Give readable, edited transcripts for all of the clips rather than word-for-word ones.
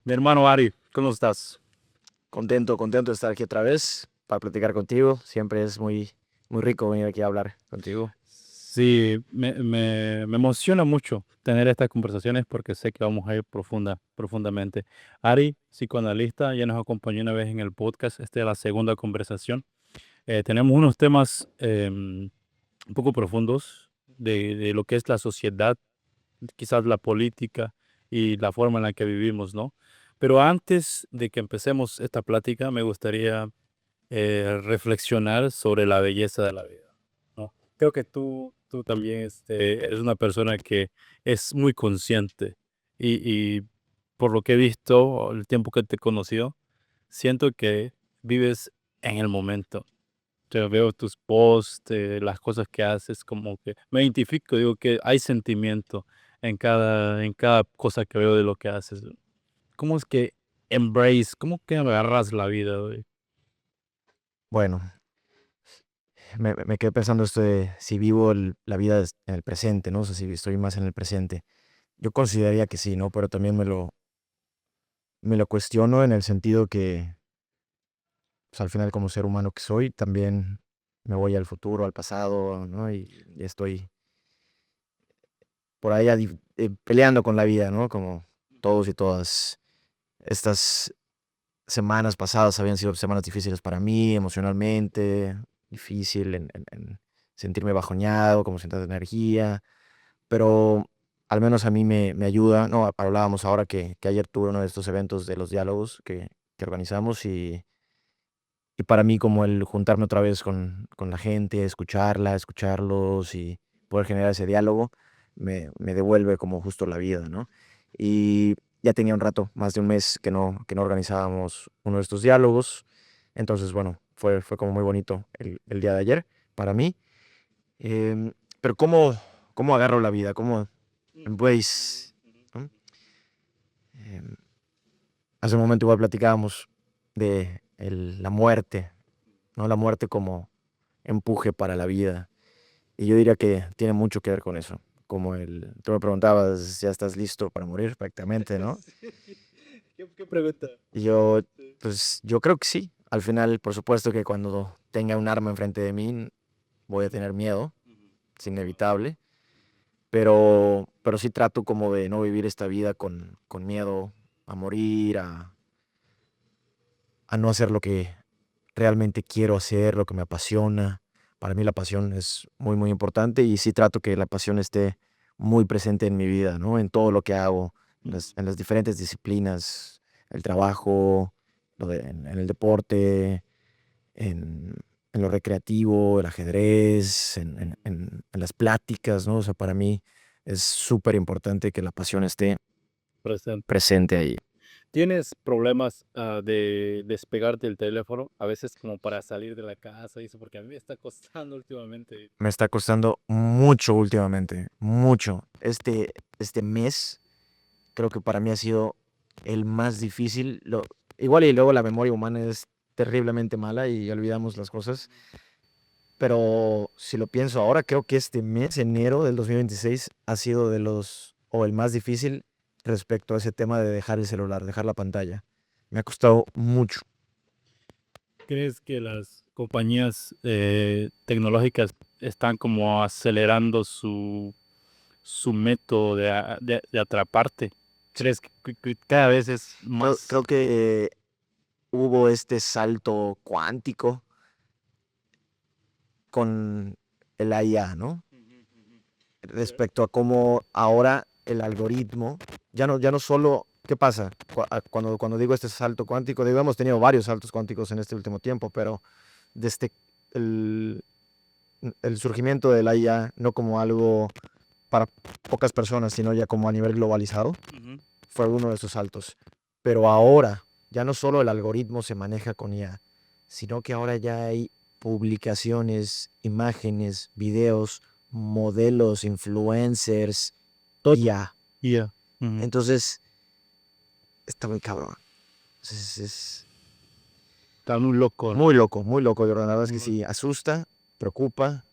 Mi hermano Ari, ¿cómo estás? Contento de estar aquí otra vez para platicar contigo. Siempre es muy rico venir aquí a hablar contigo. Sí, me emociona mucho tener estas conversaciones porque sé que vamos a ir profundamente. Ari, psicoanalista, ya nos acompañó una vez en el podcast. Esta es la segunda conversación. Tenemos unos temas un poco profundos de lo que es la sociedad, quizás la política y la forma en la que vivimos, ¿no? Pero antes de que empecemos esta plática, me gustaría reflexionar sobre la belleza de la vida, ¿no? Creo que tú también eres una persona que es muy consciente y por lo que he visto, el tiempo que te he conocido, siento que vives en el momento. Te veo tus posts, las cosas que haces, como que me identifico, digo que hay sentimiento en cada cosa que veo de lo que haces. ¿Cómo es que cómo que agarras la vida, güey? Bueno, me quedé pensando esto de si vivo la vida en el presente, ¿no? O sea, si estoy más en el presente. Yo consideraría que sí, ¿no? Pero también me lo cuestiono en el sentido que, pues, al final como ser humano que soy, también me voy al futuro, al pasado, ¿no? Y estoy por ahí peleando con la vida, ¿no? Como todos y todas. Estas semanas pasadas habían sido semanas difíciles para mí, emocionalmente, difícil en sentirme bajoneado, como sin tanta energía, pero al menos a mí me ayuda, ¿no? Hablábamos ahora que ayer tuve uno de estos eventos de los diálogos que organizamos y para mí como el juntarme otra vez con la gente, escucharla, escucharlos y poder generar ese diálogo, me devuelve como justo la vida, ¿no? Y ya tenía un rato, más de un mes que no organizábamos uno de estos diálogos. Entonces, bueno, fue como muy bonito el día de ayer para mí. Pero ¿cómo agarro la vida? ¿Cómo embrace? ¿No? Em, Hace un momento igual platicábamos de la muerte, ¿no? La muerte como empuje para la vida. Y yo diría que tiene mucho que ver con eso. Tú me preguntabas, ¿ya estás listo para morir prácticamente, no? ¿Qué pregunta? Y yo, Sí. pues yo creo que sí. Al final, por supuesto que cuando tenga un arma enfrente de mí, voy a tener miedo, Ujú. es inevitable. Pero sí trato como de no vivir esta vida con miedo a morir, a no hacer lo que realmente quiero hacer, lo que me apasiona. Para mí la pasión es muy importante y sí trato que la pasión esté muy presente en mi vida, ¿no? En todo lo que hago, en las diferentes disciplinas, el trabajo, en el deporte, en, en lo recreativo, el ajedrez, en las pláticas, ¿no? O sea, para mí es súper importante que la pasión esté Presente. presente ahí. ¿Tienes problemas de despegarte del teléfono? A veces como para salir de la casa y eso, porque a mí me está costando últimamente. Me está costando mucho últimamente, mucho. Este mes creo que para mí ha sido el más difícil. Igual y luego la memoria humana es terriblemente mala y olvidamos las cosas. Pero si lo pienso ahora, creo que este mes, enero del 2026, ha sido o el más difícil respecto a ese tema de dejar el celular, dejar la pantalla. Me ha costado mucho. ¿Crees que las compañías tecnológicas están como acelerando su método de atraparte? ¿Crees que cada vez es Creo más? que hubo este salto cuántico con el IA, ¿no? Ujú, ujú. Ok. Respecto a cómo ahora el algoritmo, ya no solo, ¿qué pasa? Cuando digo este salto cuántico, digo, hemos tenido varios saltos cuánticos en este último tiempo, pero desde el, el surgimiento de la IA, no como algo para pocas personas, sino ya como a nivel globalizado, Ujú. fue uno de esos saltos. Pero ahora, ya no solo el algoritmo se maneja con IA, sino que ahora ya hay publicaciones, imágenes, videos, modelos, influencers, todo IA. Yeah. Ujú. Entonces, está muy cabrón. Es Está muy loco, ¿no? muy loco, Jordan. La verdad es que Muy- sí, asusta, preocupa.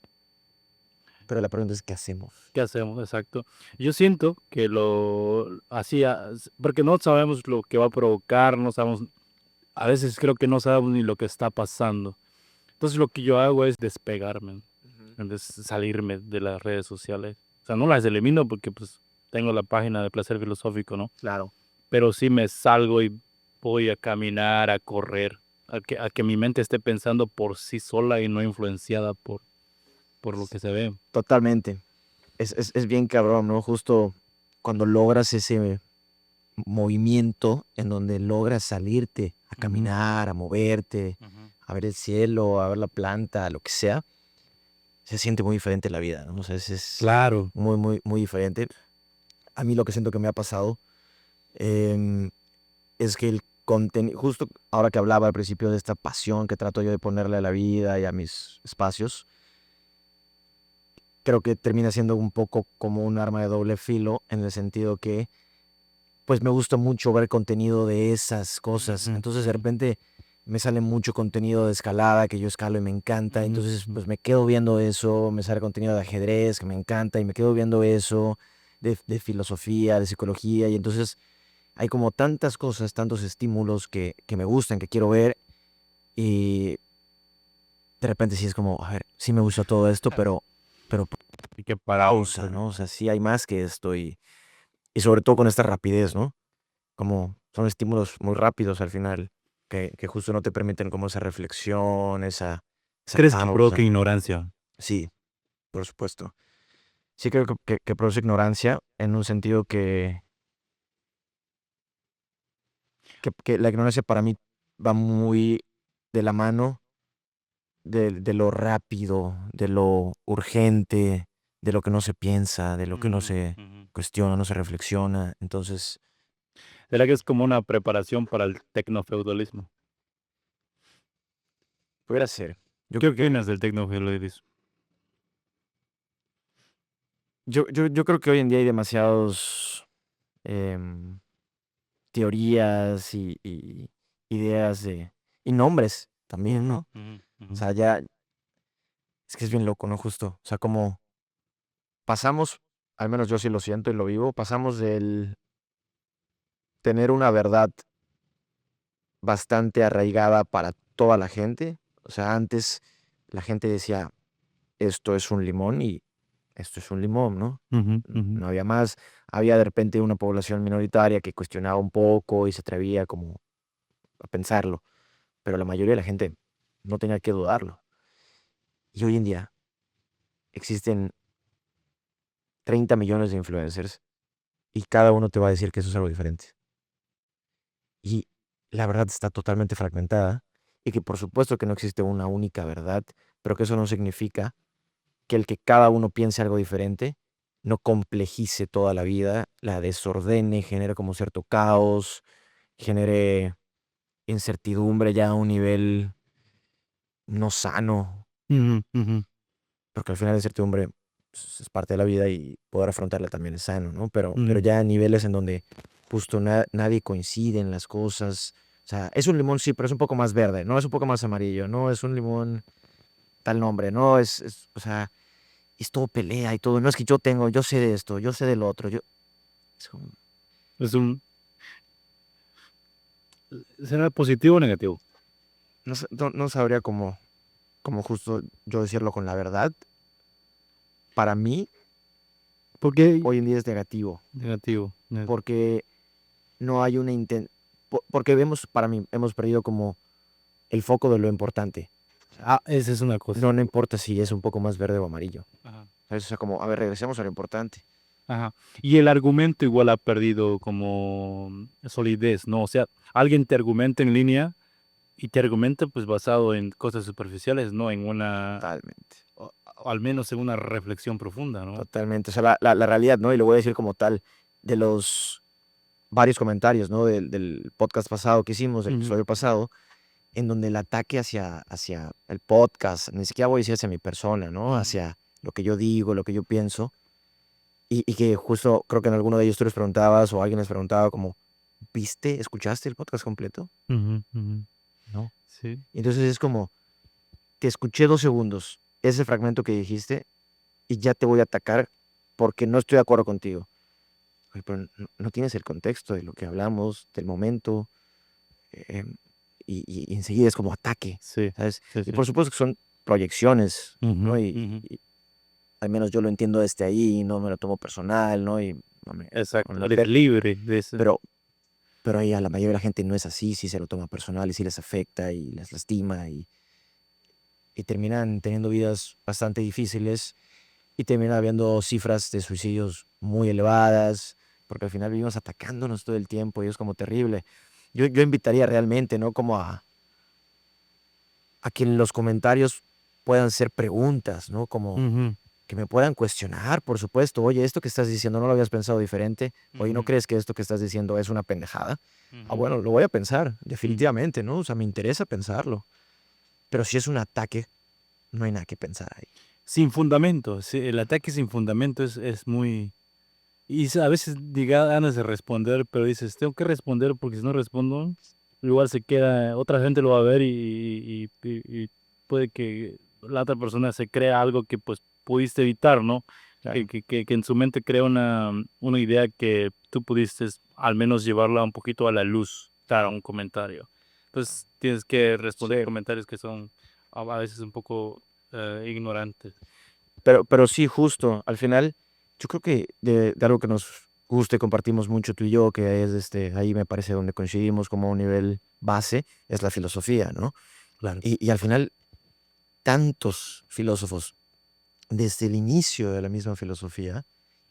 Pero la pregunta es, ¿qué hacemos? ¿Qué hacemos? Exacto. Yo siento que lo hacía, porque no sabemos lo que va a provocar, no sabemos, a veces creo que no sabemos ni lo que está pasando. Entonces lo que yo hago es despegarme, Ujú. es salirme de las redes sociales. O sea, no las elimino porque pues tengo la página de Placer Filosófico, ¿no? Claro, Pero sí me salgo y voy a caminar, a correr, a que mi mente esté pensando por sí sola y no influenciada por lo que se ve. totalmente. Es bien cabrón, ¿no? Justo cuando logras ese movimiento en donde logras salirte a Ujú, caminar, a moverte, ujú. a ver el cielo, a ver la planta, lo que sea, se siente muy diferente la vida, ¿no? O sea, es Claro. muy, muy, muy diferente. A mí lo que siento que me ha pasado em, es que el contenido, justo ahora que hablaba al principio de esta pasión que trato yo de ponerle a la vida y a mis espacios, creo que termina siendo un poco como un arma de doble filo en el sentido que pues me gusta mucho ver contenido de esas cosas. Ujú, Entonces de ujú, repente me sale mucho contenido de escalada que yo escalo y me encanta. ujú, Entonces ujú. pues me quedo viendo eso, me sale contenido de ajedrez que me encanta y me quedo viendo eso, de filosofía, de psicología. Y entonces hay como tantas cosas, tantos estímulos que me gustan, que quiero ver. Y de repente sí es como, a ver, sí me gusta todo esto, pero Y que paramos. pausa, ¿no? O sea, sí hay más que esto y sobre todo con esta rapidez, ¿no? Como son estímulos muy rápidos al final, que justo no te permiten como esa reflexión, esa ¿Crees que provoca pausa. ignorancia? Sí, por supuesto. Sí creo que produce ignorancia en un sentido que la ignorancia para mí va muy de la mano de lo rápido, de lo urgente, de lo que no se piensa, de lo que no Ujú, se ujú. cuestiona, no se reflexiona. Entonces, ¿Será que es como una preparación para el tecnofeudalismo? pudiera ser. Yo, ¿Qué opinas del tecnofeudalismo? yo creo que hoy en día hay demasiados em, teorías y ideas y nombres también, ¿no? Ujú, O ujú, sea, ya es que es bien loco, ¿no? Justo. O sea, como pasamos, al menos yo sí lo siento y lo vivo, pasamos del tener una verdad bastante arraigada para toda la gente. O sea, antes la gente decía, esto es un limón y esto es un limón, ¿no? ujú, ujú. No había más. Había de repente una población minoritaria que cuestionaba un poco y se atrevía como a pensarlo, pero la mayoría de la gente no tenía que dudarlo. Y hoy en día existen 30 millones de influencers y cada uno te va a decir que eso es algo diferente. Y la verdad está totalmente fragmentada y que por supuesto que no existe una única verdad, pero que eso no significa que el que cada uno piense algo diferente no complejice toda la vida, la desordene, genere como cierto caos, genere incertidumbre ya a un nivel no sano, Ujú, ujú. porque al final la incertidumbre pues, es parte de la vida y poder afrontarla también es sano, ¿no? Pero Ujú. ya a niveles en donde justo nadie coincide en las cosas. O sea, es un limón, sí, pero es un poco más verde, ¿no? Es un poco más amarillo, ¿no? Es un limón tal nombre, ¿no? O sea, es todo pelea y todo. No es que yo sé de esto, yo sé del otro, yo... es como- Es un, ¿será positivo o negativo? no sabría cómo justo yo decirlo con la verdad. Para mí, Porque hoy en día es negativo, negativo. porque no hay una porque vemos, para mí, hemos perdido como el foco de lo importante. Ah, esa es una cosa. No importa si es un poco más verde o amarillo. Ajá. ¿Sabes? O sea, como, a ver, regresemos a lo importante. Ajá. Y el argumento igual ha perdido como solidez, ¿no? O sea, alguien te argumenta en línea y te argumenta pues basado en cosas superficiales, no en una, Totalmente. o al menos en una reflexión profunda, ¿no? Totalmente. O sea, la realidad, ¿no? Y lo voy a decir como tal, de los varios comentarios, ¿no? Del podcast pasado que hicimos, del Ujú, episodio pasado, en donde el ataque hacia el podcast, ni siquiera voy a decir hacia mi persona, ¿no? ujú. Hacia lo que yo digo, lo que yo pienso, y que justo creo que en alguno de ellos tú les preguntabas o alguien les preguntaba como, ¿viste, escuchaste el podcast completo? Ujú, ujú. No. Sí. Y entonces es como, te escuché 2 segundos, ese fragmento que dijiste, y ya te voy a atacar porque no estoy de acuerdo contigo. Oye, pero no tienes el contexto de lo que hablamos, del momento, em, y enseguida es como ataque, Sí, ¿sabes? sí, Y sí. por supuesto que son proyecciones, ¿no? Ujú, Y ujú. al menos yo lo entiendo desde ahí, no me lo tomo personal, ¿no? Y Exacto, no eres afecta. libre de eso. Pero, pero ahí a la mayoría de la gente no es así, sí se lo toma personal y sí les afecta y les lastima y terminan teniendo vidas bastante difíciles y terminan habiendo cifras de suicidios muy elevadas, porque al final vivimos atacándonos todo el tiempo y es como terrible. Yo invitaría realmente, ¿no? Como a que en los comentarios puedan ser preguntas, ¿no? Como Ujú, que me puedan cuestionar, por supuesto. Oye, esto que estás diciendo no lo habías pensado diferente. Oye, ¿no ujú, crees que esto que estás diciendo es una pendejada? Ah, ujú, bueno, lo voy a pensar, mm. definitivamente, ¿no? O sea, me interesa pensarlo. Pero si es un ataque, no hay nada que pensar ahí. Sin fundamento, sí, el ataque sin fundamento es muy a veces diga ganas de responder, pero dices: "Tengo que responder porque si no respondo, igual se queda otra gente lo va a ver y puede que la otra persona se crea algo que, pues, pudiste evitar", ¿no? Que Claro. que que que en su mente crea una idea que tú pudiste al menos llevarla un poquito a la luz, claro, un comentario. Entonces, tienes que responder Sí. comentarios que son a veces un poco, ignorantes. Pero sí, justo, al final, yo creo que de algo que nos gusta y compartimos mucho tú y yo, que es ahí me parece donde coincidimos como a un nivel base, es la filosofía, ¿no? Claro. Y al final, tantos filósofos, desde el inicio de la misma filosofía,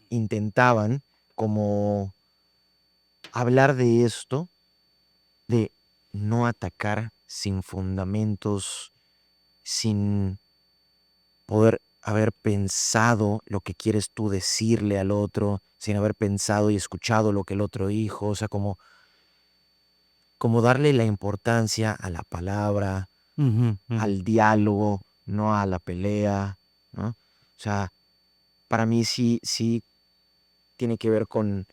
intentaban como hablar de esto, de no atacar sin fundamentos, sin poder haber pensado lo que quieres tú decirle al otro, sin haber pensado y escuchado lo que el otro dijo, o sea, como darle la importancia a la palabra, Ujú, ujú. al diálogo, no a la pelea, ¿no? O sea, para mí sí tiene que ver con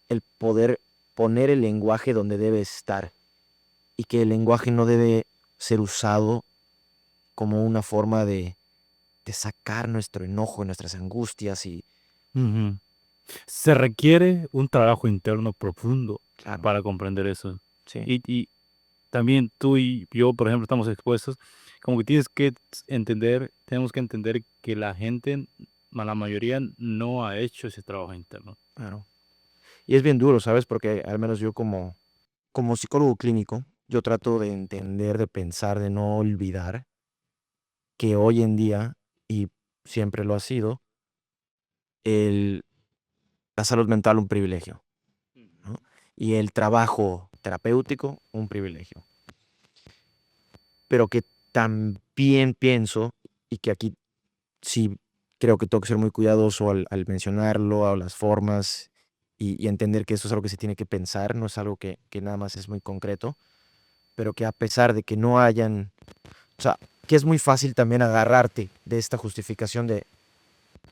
el poder poner el lenguaje donde debe estar y que el lenguaje no debe ser usado como una forma de sacar nuestro enojo, nuestras angustias y Ujú. Se requiere un trabajo interno profundo claro, para comprender eso. sí. Y también tú y yo, por ejemplo, estamos expuestos, como que tienes que tenemos que entender que la gente, la mayoría no ha hecho ese trabajo interno. Claro. Y es bien duro, ¿sabes? Porque al menos yo como psicólogo clínico, yo trato de entender, de pensar, de no olvidar que hoy en día, y siempre lo ha sido, el, la salud mental un privilegio, ¿no? Y el trabajo terapéutico un privilegio. Pero que también pienso, y que aquí sí creo que tengo que ser muy cuidadoso al mencionarlo, a las formas, y entender que esto es algo que se tiene que pensar, no es algo que nada más es muy concreto, pero que a pesar de que no hayan, o sea, que es muy fácil también agarrarte de esta justificación de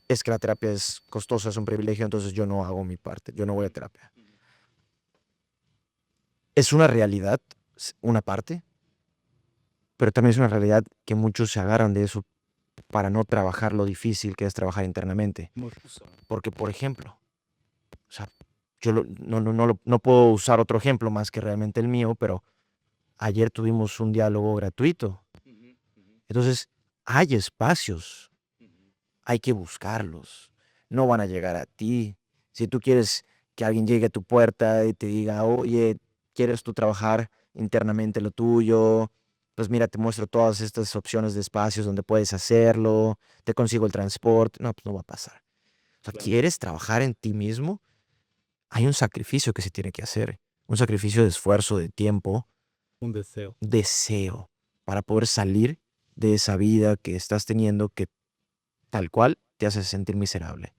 es que la terapia es costosa, es un privilegio, entonces yo no hago mi parte, yo no voy a terapia. Es una realidad, una parte, pero también es una realidad que muchos se agarran de eso para no trabajar lo difícil que es trabajar internamente. Muy justo. Porque, por ejemplo, o sea, yo no puedo usar otro ejemplo más que realmente el mío, pero ayer tuvimos un diálogo gratuito. Ujú, ujú, Entonces, hay espacios, ujú. hay que buscarlos. No van a llegar a ti. Si tú quieres que alguien llegue a tu puerta y te diga, oye, ¿quieres tú trabajar internamente lo tuyo? Pues mira, te muestro todas estas opciones de espacios donde puedes hacerlo, te consigo el transporte. No, pues no va a pasar. O sea, Claro. ¿quieres trabajar en ti mismo? Hay un sacrificio que se tiene que hacer, un sacrificio de esfuerzo, de tiempo, Un deseo. deseo, para poder salir de esa vida que estás teniendo que tal cual te hace sentir miserable,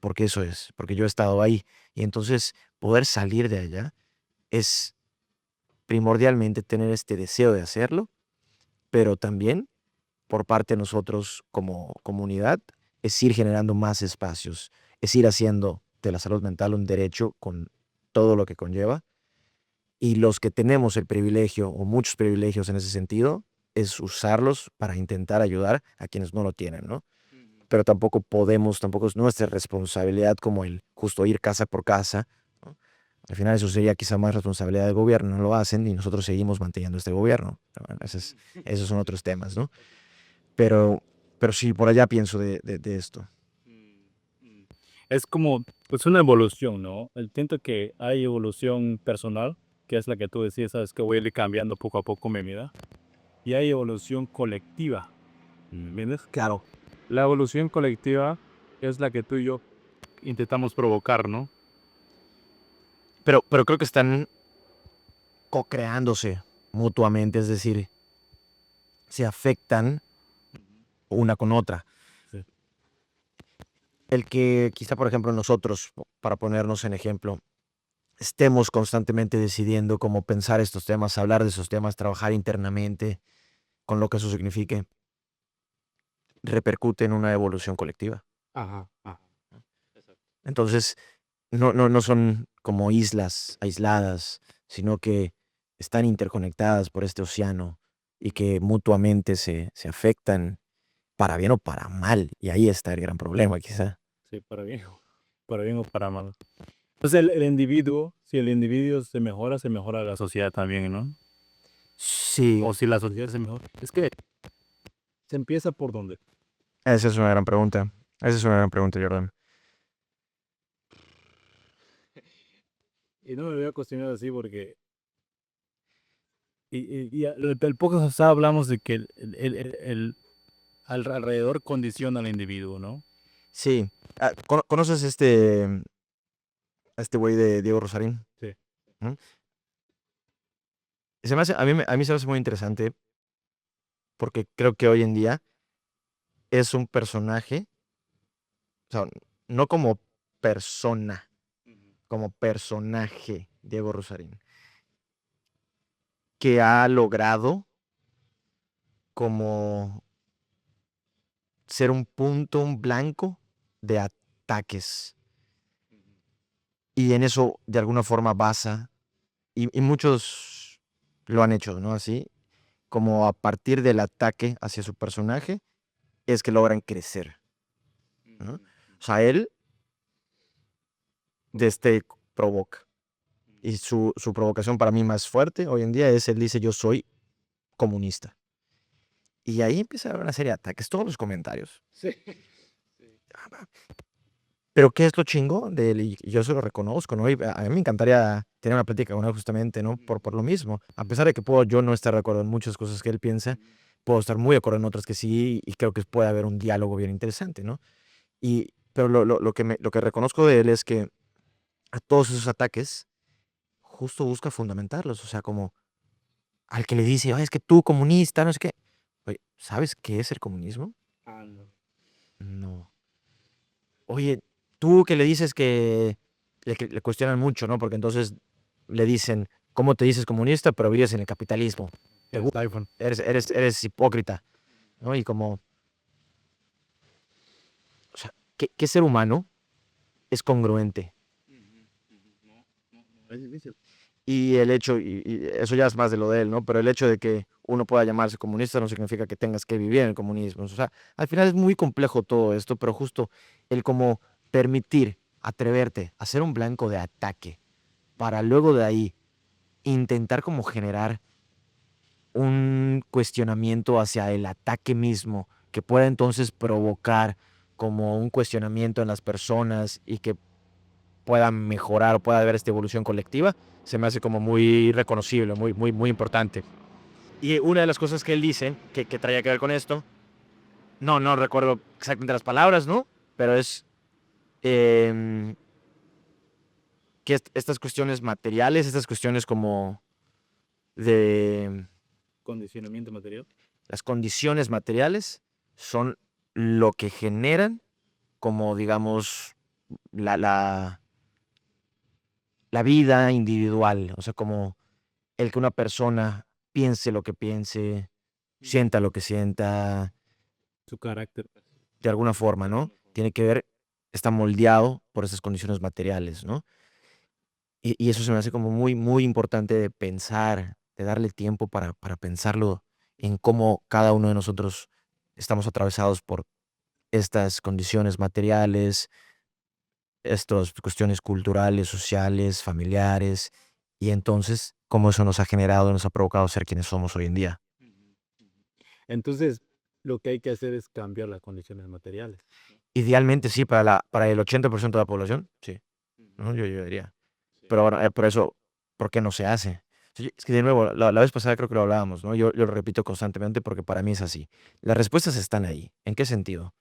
porque eso es, porque yo he estado ahí. Y entonces poder salir de allá es primordialmente tener este deseo de hacerlo, pero también por parte de nosotros como comunidad es ir generando más espacios, es ir haciendo de la salud mental un derecho con todo lo que conlleva. Y los que tenemos el privilegio o muchos privilegios en ese sentido, es usarlos para intentar ayudar a quienes no lo tienen, ¿no? pero tampoco es nuestra responsabilidad como el justo ir casa por casa, ¿no? Al final eso sería quizá más responsabilidad del gobierno, no lo hacen y nosotros seguimos manteniendo este gobierno. Pero bueno, esos son otros temas, ¿no? Pero, pero sí, por allá pienso de esto. Es como, pues una evolución, ¿no? Entiendo que hay evolución personal, que es la que tú decías, sabes que voy a ir cambiando poco a poco mi vida. Y hay evolución colectiva, ¿me entiendes? Claro. La evolución colectiva es la que tú y yo intentamos provocar, ¿no? Pero creo que están co-creándose mutuamente, es decir, se afectan una con otra. Sí. El que quizá, por ejemplo, nosotros, para ponernos en ejemplo, estemos constantemente decidiendo cómo pensar estos temas, hablar de esos temas, trabajar internamente con lo que eso signifique, repercute en una evolución colectiva. Ajá, ajá. Exacto. Entonces, no son como islas aisladas, sino que están interconectadas por este océano y que mutuamente se afectan para bien o para mal. Y ahí está el gran problema, quizá. Sí, para bien o para mal. Entonces el individuo, si el individuo se mejora la sociedad también, ¿no? Sí, O si la sociedad se mejora. Es que se empieza por donde. esa es una gran pregunta. Esa es una gran pregunta, Jordan. Y no me voy a cuestionar así porque el poco pasado hablamos de que alrededor condiciona al individuo, ¿no? Sí. ¿Conoces a este güey de Diego Rosarín? Sí. ¿Mm? A mí se me hace muy interesante porque creo que hoy en día es un personaje, o sea, no como persona, como personaje, Diego Rosarín, que ha logrado como ser un punto, un blanco de ataques. Y en eso, de alguna forma, basa, y muchos lo han hecho, ¿no? Así, como a partir del ataque hacia su personaje, es que logran crecer, ¿no? O sea, él desde provoca. Y su provocación para mí más fuerte hoy en día es, él dice, yo soy comunista. Y ahí empieza a haber una serie de ataques, todos los comentarios. Sí. Pero ¿qué es lo chingo de él? Y yo se lo reconozco, ¿no? Y a mí me encantaría tener una plática con él justamente, ¿no? Por lo mismo. A pesar de que puedo yo no estar de acuerdo en muchas cosas que él piensa, puedo estar muy de acuerdo en otras que sí, y creo que puede haber un diálogo bien interesante, ¿no? Pero lo que reconozco de él es que a todos esos ataques justo busca fundamentarlos, o sea, como al que le dice: "Ay, es que tú comunista, no sé qué". Oye, ¿sabes qué es el comunismo? Ah, no. No. Oye, tú que le dices que le cuestionan mucho, ¿no? Porque entonces le dicen: "¿Cómo te dices comunista, pero vives en el capitalismo? Te gu Tienes iPhone. eres hipócrita", ¿no? Y como, o sea, ¿qué ser humano es congruente? Es difícil. Y el hecho, y eso ya es más de lo de él, ¿no? Pero el hecho de que uno pueda llamarse comunista no significa que tengas que vivir en el comunismo. O sea, al final es muy complejo todo esto, pero justo el como permitir, atreverte a ser un blanco de ataque para luego de ahí intentar como generar un cuestionamiento hacia el ataque mismo que pueda entonces provocar como un cuestionamiento en las personas y que puedan mejorar o pueda haber esta evolución colectiva, se me hace como muy reconocible, muy importante. Y una de las cosas que él dice, que traía que ver con esto, no recuerdo exactamente las palabras, ¿no? Pero es em, que estas cuestiones materiales, estas cuestiones como de Condicionamiento material. las condiciones materiales, son lo que generan como, digamos, la, la, la vida individual, o sea, como el que una persona piense lo que piense, sienta lo que sienta, Su carácter. de alguna forma, ¿no? Tiene que ver, está moldeado por esas condiciones materiales, ¿no? Y eso se me hace como muy importante de pensar, de darle tiempo para pensarlo en cómo cada uno de nosotros estamos atravesados por estas condiciones materiales, estas cuestiones culturales, sociales, familiares, y entonces cómo eso nos ha generado, nos ha provocado ser quienes somos hoy en día. Ujú, ujú. Entonces, lo que hay que hacer es cambiar las condiciones materiales. Idealmente sí, para el 80% de la población, sí, Ujú. ¿no? Yo diría. Sí. Pero ahora, por eso, ¿por qué no se hace? Sí, es que de nuevo, la vez pasada creo que lo hablábamos, ¿no? Yo lo repito constantemente porque para mí es así. Las respuestas están ahí. ¿En qué sentido?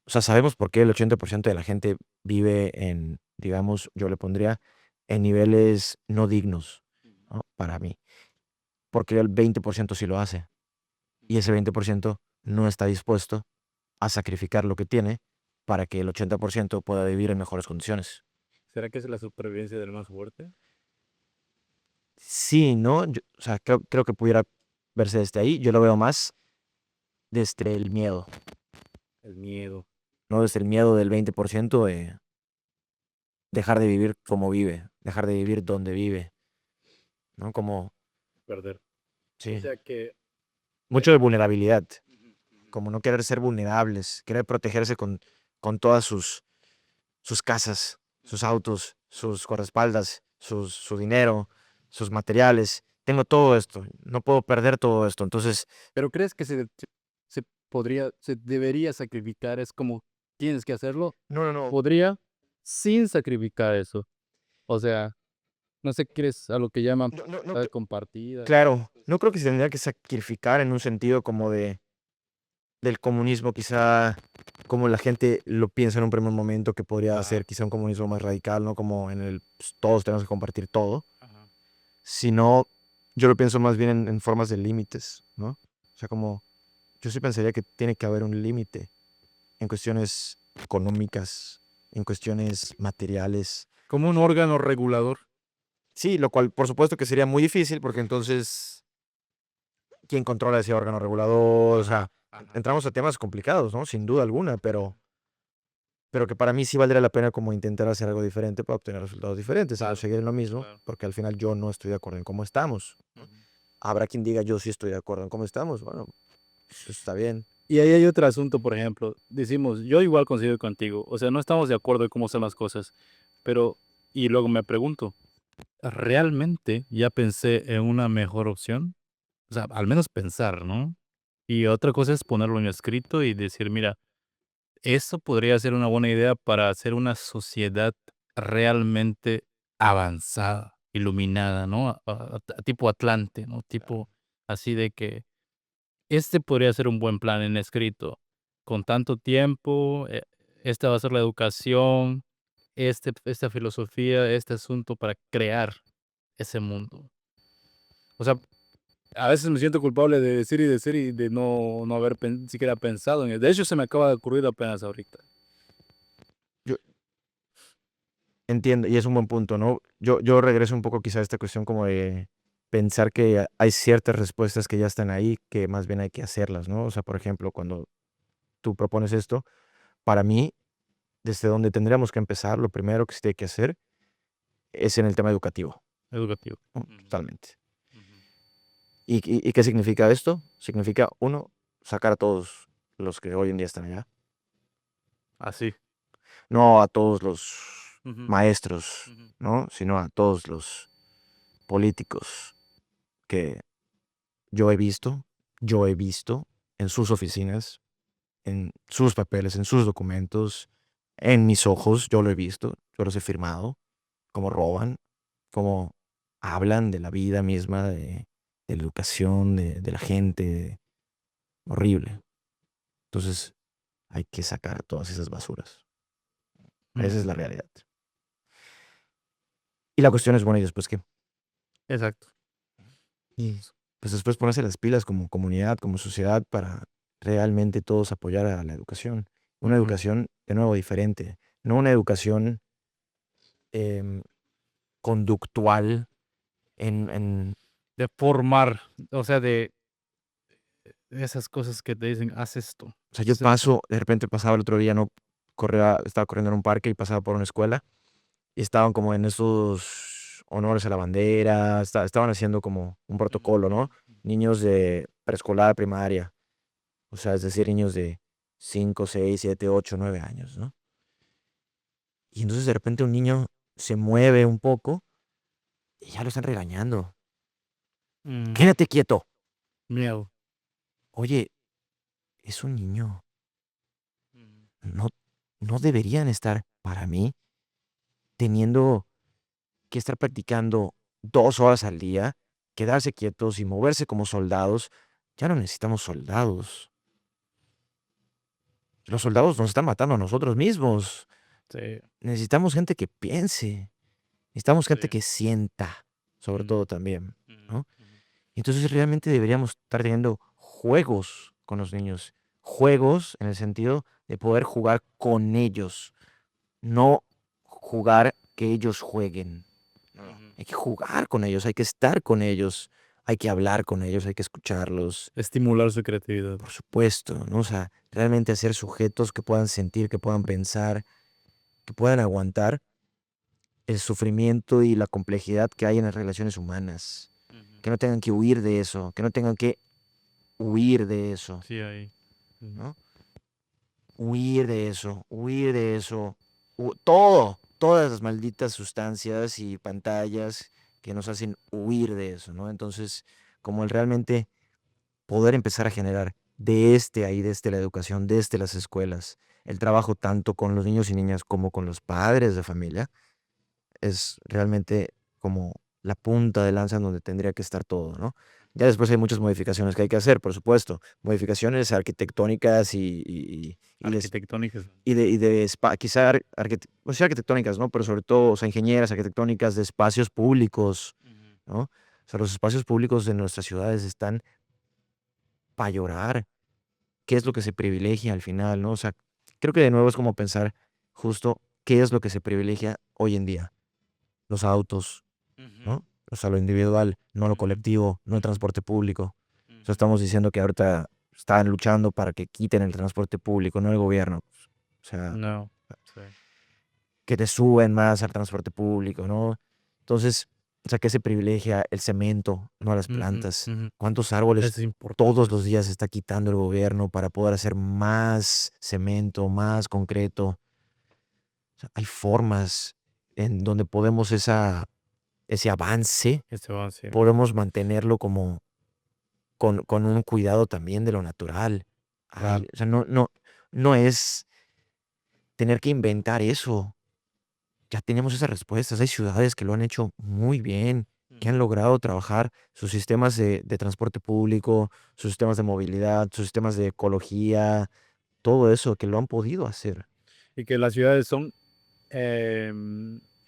O sea, sabemos por qué el 80% de la gente vive en, digamos, yo le pondría en niveles no dignos, Ujú, ¿no? Para mí. Porque el 20% sí lo hace. Y ese 20% no está dispuesto a sacrificar lo que tiene para que el 80% pueda vivir en mejores condiciones. ¿será que es la supervivencia del más fuerte? Sí, ¿no? O sea, creo que pudiera verse desde ahí. Yo lo veo más desde el miedo, El miedo, ¿no? Desde el miedo del 20% de dejar de vivir como vive, dejar de vivir donde vive, ¿no? Como, perder. O sí, sea que... mucho de vulnerabilidad, Ujú, ujú. como no querer ser vulnerables, querer protegerse con todas sus casas, sus Ujú. autos, sus guardaespaldas, su dinero, sus materiales. Tengo todo esto, no puedo perder todo esto. Entonces, ¿Pero crees que se podría, se debería sacrificar? Es como, tienes que hacerlo. no, no, no, Podría sin sacrificar eso. O sea, no sé qué es a lo que llaman no, no, no, propiedad compartida. claro, no creo que se tendría que sacrificar en un sentido como del comunismo, quizá como la gente lo piensa en un primer momento, que podría Ajá, ser quizá un comunismo más radical, ¿no? Como pues, todos tenemos que compartir todo, ajá. sino yo lo pienso más bien en formas de límites, ¿no? O sea, como yo sí pensaría que tiene que haber un límite en cuestiones económicas, en cuestiones materiales. Como un órgano regulador. Sí, lo cual por supuesto que sería muy difícil porque entonces, ¿quién controla ese órgano regulador? O Ajá, sea, ajá. entramos a temas complicados, ¿no? Sin duda alguna, pero que para mí sí valdría la pena como intentar hacer algo diferente para obtener resultados diferentes y no Claro, seguir en lo mismo, claro. porque al final yo no estoy de acuerdo en cómo estamos, ¿no? Ujú. Habrá quien diga yo sí estoy de acuerdo en cómo estamos, bueno, eso está bien. Y ahí hay otro asunto, por ejemplo, decimos, yo igual coincido contigo, o sea, no estamos de acuerdo en cómo son las cosas, pero, y luego me pregunto, ¿realmente ya pensé en una mejor opción? O sea, al menos pensar, ¿no? Y otra cosa es ponerlo en escrito y decir, mira, eso podría ser una buena idea para hacer una sociedad realmente avanzada, iluminada, ¿no? Tipo Atlante, ¿no? Tipo así de que este podría ser un buen plan en escrito. Con tanto tiempo, esta va a ser la educación, esta filosofía, este asunto para crear ese mundo. O sea, a veces me siento culpable de decir y de no haber siquiera pensado en eso. De hecho, se me acaba de ocurrir apenas ahorita. Yo entiendo, y es un buen punto, ¿no? Yo regreso un poco quizá a esta cuestión como de pensar que hay ciertas respuestas que ya están ahí, que más bien hay que hacerlas, ¿no? O sea, por ejemplo, cuando tú propones esto, para mí, desde donde tendríamos que empezar, lo primero que se tiene que hacer es en el tema educativo, Educativo. ¿no? Ujú, Totalmente. ujú. ¿Y qué significa esto? Significa, uno, sacar a todos los que hoy en día están allá, Así. no a todos los Ujú, maestros, ujú. ¿no? Sino a todos los políticos que yo he visto en sus oficinas, en sus papeles, en sus documentos, en mis ojos, yo lo he visto, yo los he firmado, cómo roban, cómo hablan de la vida misma, de la educación, de la gente, horrible. Entonces, hay que sacar todas esas basuras. Esa es Ujú. la realidad. Y la cuestión es, bueno, ¿y después qué? Exacto. Y pues después ponerse las pilas como comunidad, como sociedad, para realmente todos apoyar a la educación. Una Ujú. educación, de nuevo, diferente. No una educación em, conductual en... De formar, o sea, de esas cosas que te dicen, haz esto, O sea, yo haz esto. paso, de repente pasaba el otro día, no estaba corriendo en un parque y pasaba por una escuela y estaban como en esos honores a la bandera, estaban haciendo como un Ujú, protocolo, ujú, ¿no? ujú. Niños de preescolar, primaria, o sea, es decir, niños de 5, 6, 7, 8, 9 años, ¿no? Y entonces de repente un niño se mueve un poco y ya lo están regañando. Mm, Quédate quieto. miedo. Oye, es un niño. Mm, No, no deberían estar, para mí, teniendo que estar practicando 2 horas al día, quedarse quietos y moverse como soldados. Ya no necesitamos soldados. Los soldados nos están matando a nosotros mismos. sí, Necesitamos gente que piense. Necesitamos gente sí. que sienta, sobre Mm, todo también, mm, ¿no? mm. Entonces realmente deberíamos estar teniendo juegos con los niños. Juegos en el sentido de poder jugar con ellos, no jugar que ellos jueguen. No, Ujú. hay que jugar con ellos, hay que estar con ellos, hay que hablar con ellos, hay que escucharlos, Estimular su creatividad. por supuesto, ¿no? O sea, realmente ser sujetos que puedan sentir, que puedan pensar, que puedan aguantar el sufrimiento y la complejidad que hay en las relaciones humanas. Ujú. Que no tengan que huir de eso, que no tengan que huir de eso, Sí, ahí. Ujú. ¿no? Huir de eso, huir de eso. Todo, todas las malditas sustancias y pantallas que nos hacen huir de eso, ¿no? Entonces, como el realmente poder empezar a generar de ahí, desde la educación, desde las escuelas, el trabajo tanto con los niños y niñas como con los padres de familia, es realmente como la punta de lanza en donde tendría que estar todo, ¿no? Ya después hay muchas modificaciones que hay que hacer, por supuesto, modificaciones arquitectónicas Arquitectónicas. quizá pues sí, arquitectónicas, ¿no? Pero sobre todo, o sea, ingenieras arquitectónicas de espacios públicos, Ujú. ¿no? O sea, los espacios públicos de nuestras ciudades están para llorar. ¿Qué es lo que se privilegia al final, no? O sea, creo que de nuevo es como pensar justo qué es lo que se privilegia hoy en día. Los autos, Ujú. ¿no? O sea, lo individual, no lo Ujú. colectivo, no el Ujú. transporte público. O sea, Ujú. estamos diciendo que ahorita están luchando para que quiten el transporte público, no el gobierno. O sea, No. Sí. que te suben más al transporte público, ¿no? Entonces, o sea, que se privilegia el cemento, no las Ujú. plantas. Ujú. ¿Cuántos árboles Eso es importante. todos los días está quitando el gobierno para poder hacer más cemento, más concreto? O sea, hay formas en donde podemos ese avance, Ese avance. podemos mantenerlo como con un cuidado también de lo natural. Claro. O sea, no es tener que inventar eso. Ya tenemos esas respuestas. Hay ciudades que lo han hecho muy bien, que han Ujú. logrado trabajar sus sistemas de transporte público, sus sistemas de movilidad, sus sistemas de ecología, todo eso, que lo han podido hacer. Y que las ciudades son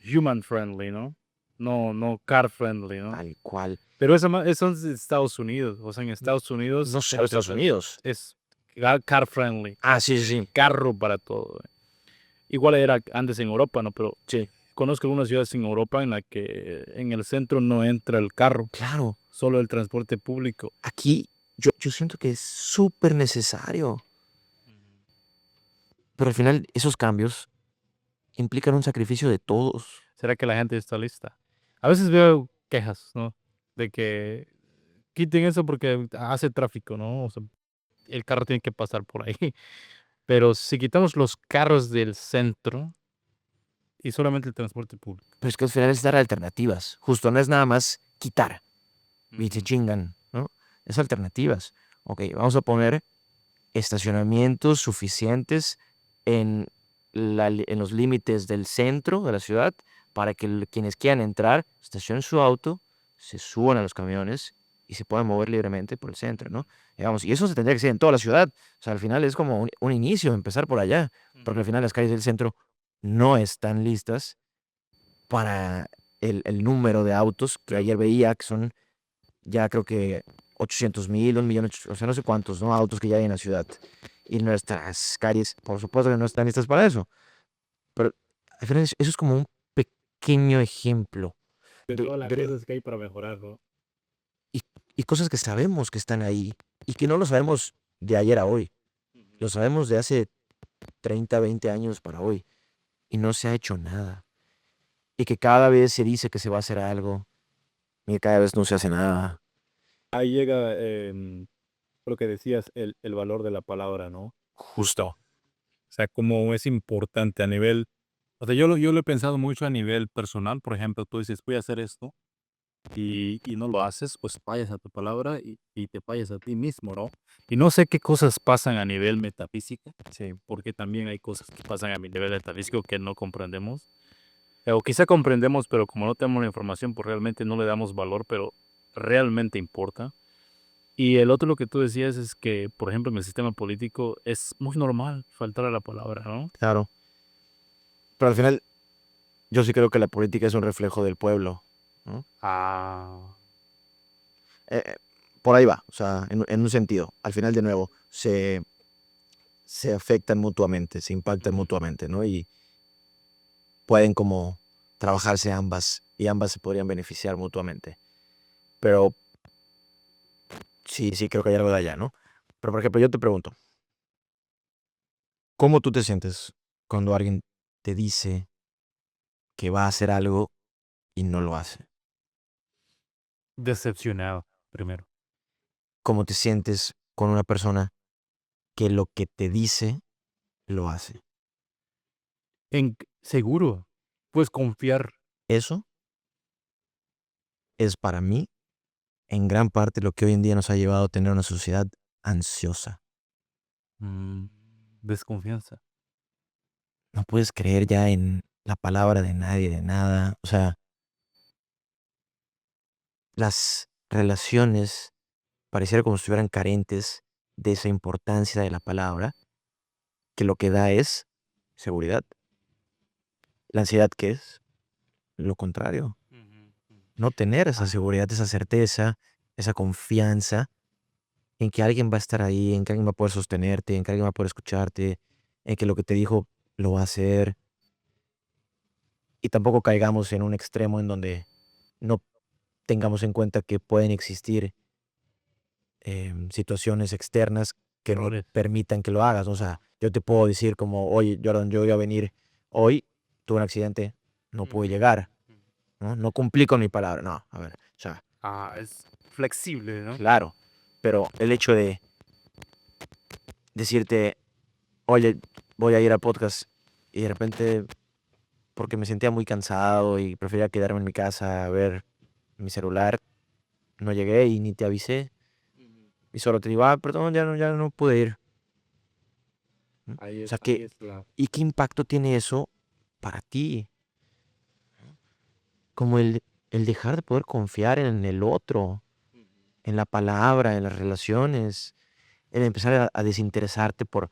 human friendly, ¿no? No, no car friendly, ¿no? Tal cual. Pero eso es de Estados Unidos. O sea, en N- Estados Unidos, No solo entre Estados otras, Unidos. es car friendly. Ah, sí, sí, sí. Carro para todo. Igual era antes en Europa, ¿no? Pero Sí, conozco algunas ciudades en Europa en la que en el centro no entra el carro, claro. solo el transporte público. Aquí yo siento que es súper necesario. Ujú. Pero al final esos cambios implican un sacrificio de todos. ¿Será que la gente está lista? A veces veo quejas, ¿no? De que quiten eso porque hace tráfico, ¿no? O sea, el carro tiene que pasar por ahí. Pero si quitamos los carros del centro y solamente el transporte público. Pero es que al final es dar alternativas. Justo, no es nada más quitar y se Ujú. chingan, ¿no? Es alternativas. Ok, vamos a poner estacionamientos suficientes en, en los límites del centro de la ciudad para que quienes quieran entrar estacionen su auto, se suban a los camiones y se puedan mover libremente por el centro, ¿no? Digamos, y eso se tendría que hacer en toda la ciudad. O sea, al final es como un inicio, empezar por allá, porque Ujú. al final las calles del centro no están listas para el número de autos que Sí. ayer veía, que son ya creo que 800,000, 1,000,000, o sea, no sé cuántos, ¿no? Autos que ya hay en la ciudad. Y nuestras calles, por supuesto que no están listas para eso. Pero al final eso es como un pequeño ejemplo De de, todas las de- cosas que hay para mejorarlo. y, y cosas que sabemos que están ahí y que no lo sabemos de ayer a hoy. Ujú. Lo sabemos de hace 30, 20 años para hoy y no se ha hecho nada. Y que cada vez se dice que se va a hacer algo y cada vez no se hace nada. Ahí llega lo que decías, el valor de la palabra, ¿no? Justo. O sea, como es importante a nivel, o sea, yo lo he pensado mucho a nivel personal. Por ejemplo, tú dices, voy a hacer esto y no lo haces, pues fallas a tu palabra y te fallas a ti mismo, ¿no? Y no sé qué cosas pasan a nivel metafísica, Sí, porque también hay cosas que pasan a mi nivel metafísico que no comprendemos. O quizá comprendemos, pero como no tenemos la información, pues realmente no le damos valor, pero realmente importa. Y el otro, lo que tú decías, es que, por ejemplo, en el sistema político es muy normal faltar a la palabra, ¿no? claro. Pero al final, yo sí creo que la política es un reflejo del pueblo, ¿no? Ah, Eh, por ahí va, o sea, en un sentido. Al final, de nuevo, se afectan mutuamente, se impactan ujú. mutuamente, ¿no? Y pueden como trabajarse ambas y ambas se podrían beneficiar mutuamente. Pero sí, sí creo que hay algo de allá, ¿no? Pero por ejemplo, yo te pregunto, ¿cómo tú te sientes cuando alguien te dice que va a hacer algo y no lo hace? Decepcionado, primero. ¿Cómo te sientes con una persona que lo que te dice lo hace? Seguro, puedes confiar. Eso es para mí en gran parte lo que hoy en día nos ha llevado a tener una sociedad ansiosa. mm, Desconfianza. No puedes creer ya en la palabra de nadie, de nada. O sea, las relaciones pareciera como si estuvieran carentes de esa importancia de la palabra, que lo que da es seguridad. La ansiedad, ¿qué es? Lo contrario. Ujú, ujú. No tener esa Ah, seguridad, esa certeza, esa confianza en que alguien va a estar ahí, en que alguien va a poder sostenerte, en que alguien va a poder escucharte, en que lo que te dijo lo va a hacer. Y tampoco caigamos en un extremo en donde no tengamos en cuenta que pueden existir situaciones externas que no errores. permitan que lo hagas. O sea, yo te puedo decir como, oye, Jordan, yo iba a venir hoy, tuve un accidente, no pude Ujú, llegar, ujú. ¿no? No cumplí con mi palabra. No, a ver, o sea, Es flexible, ¿no? claro, pero el hecho de decirte, oye, voy a ir al podcast y de repente, porque me sentía muy cansado y prefería quedarme en mi casa a ver mi celular, no llegué y ni te avisé. Ujú. Y solo te digo, perdón, ya no pude ir. ¿No? O sea, Ahí es la. ¿y qué impacto tiene eso para ti? Como el dejar de poder confiar en el otro, en la palabra, en las relaciones, el empezar a desinteresarte por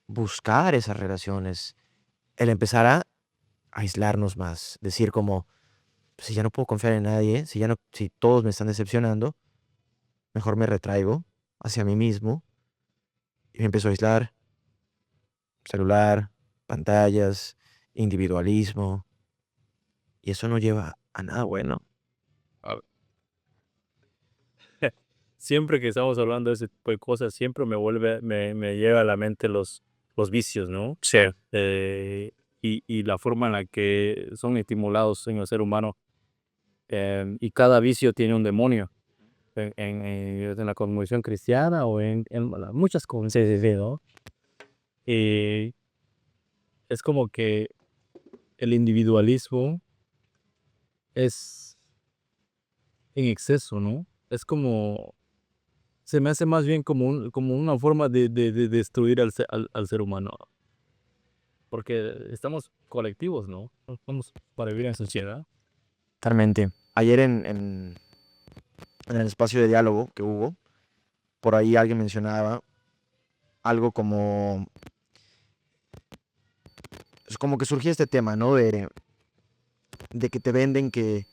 buscar esas relaciones, el empezar a aislarnos más, decir como, si ya no puedo confiar en nadie, si todos me están decepcionando, mejor me retraigo hacia mí mismo y me empiezo a aislar, celular, pantallas, individualismo, y eso no lleva a nada bueno. A Siempre que estamos hablando de ese tipo de cosas, siempre me lleva a la mente los vicios, ¿no? Sí, Y la forma en la que son estimulados en el ser humano. Y cada vicio tiene un demonio. En la cosmovisión cristiana o muchas cosas, sí, sí, sí, ¿no? Y es como que el individualismo es en exceso, ¿no? Es como, se me hace más bien como una forma de destruir al ser humano, porque estamos colectivos, ¿no? No estamos para vivir en sociedad. totalmente. Ayer en el espacio de diálogo que hubo, por ahí alguien mencionaba algo como, es como que surgía este tema, ¿no? De que te venden que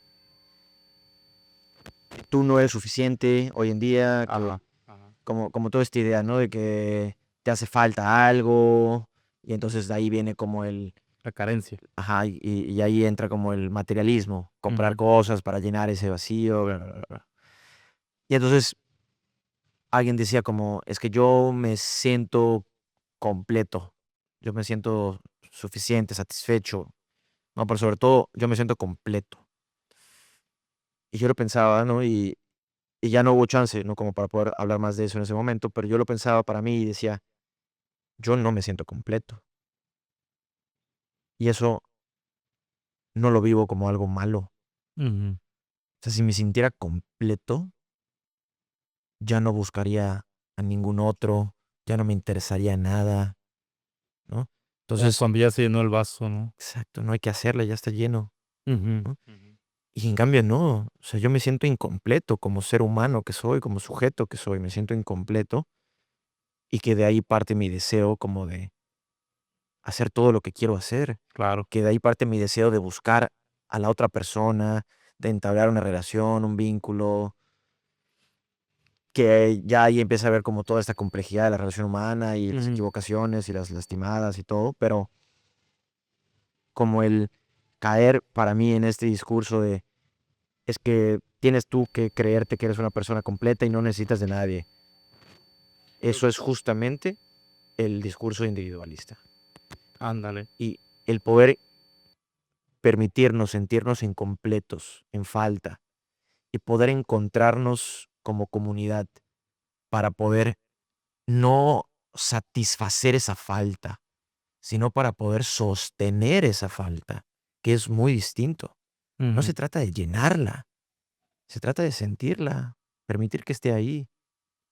tú no eres suficiente hoy en día, que Ajá, ajá. como toda esta idea, ¿no? De que te hace falta algo y entonces de ahí viene como La carencia. ajá, y ahí entra como el materialismo, comprar Ujú. cosas para llenar ese vacío, bla, bla, bla, bla. Y entonces alguien decía como, es que yo me siento completo, yo me siento suficiente, satisfecho, no, pero sobre todo yo me siento completo. Y yo lo pensaba, ¿no? Y ya no hubo chance, ¿no? Como para poder hablar más de eso en ese momento, pero yo lo pensaba para mí y decía, yo no me siento completo. Y eso no lo vivo como algo malo. Ujú. O sea, si me sintiera completo, ya no buscaría a ningún otro, ya no me interesaría nada, ¿no? Como Entonces, cuando ya se llenó el vaso, ¿no? exacto, no hay que hacerle, ya está lleno, Ujú. ¿no? Y en cambio no, o sea, yo me siento incompleto como ser humano que soy, como sujeto que soy, me siento incompleto y que de ahí parte mi deseo como de hacer todo lo que quiero hacer, Claro. que de ahí parte mi deseo de buscar a la otra persona, de entablar una relación, un vínculo, que ya ahí empieza a ver como toda esta complejidad de la relación humana y las Ujú. equivocaciones y las lastimadas y todo, pero como el caer para mí en este discurso de es que tienes tú que creerte que eres una persona completa y no necesitas de nadie. Eso es justamente el discurso individualista. Ándale. Y el poder permitirnos sentirnos incompletos, en falta, y poder encontrarnos como comunidad para poder no satisfacer esa falta, sino para poder sostener esa falta, que es muy distinto. No Ujú. se trata de llenarla, se trata de sentirla, permitir que esté ahí,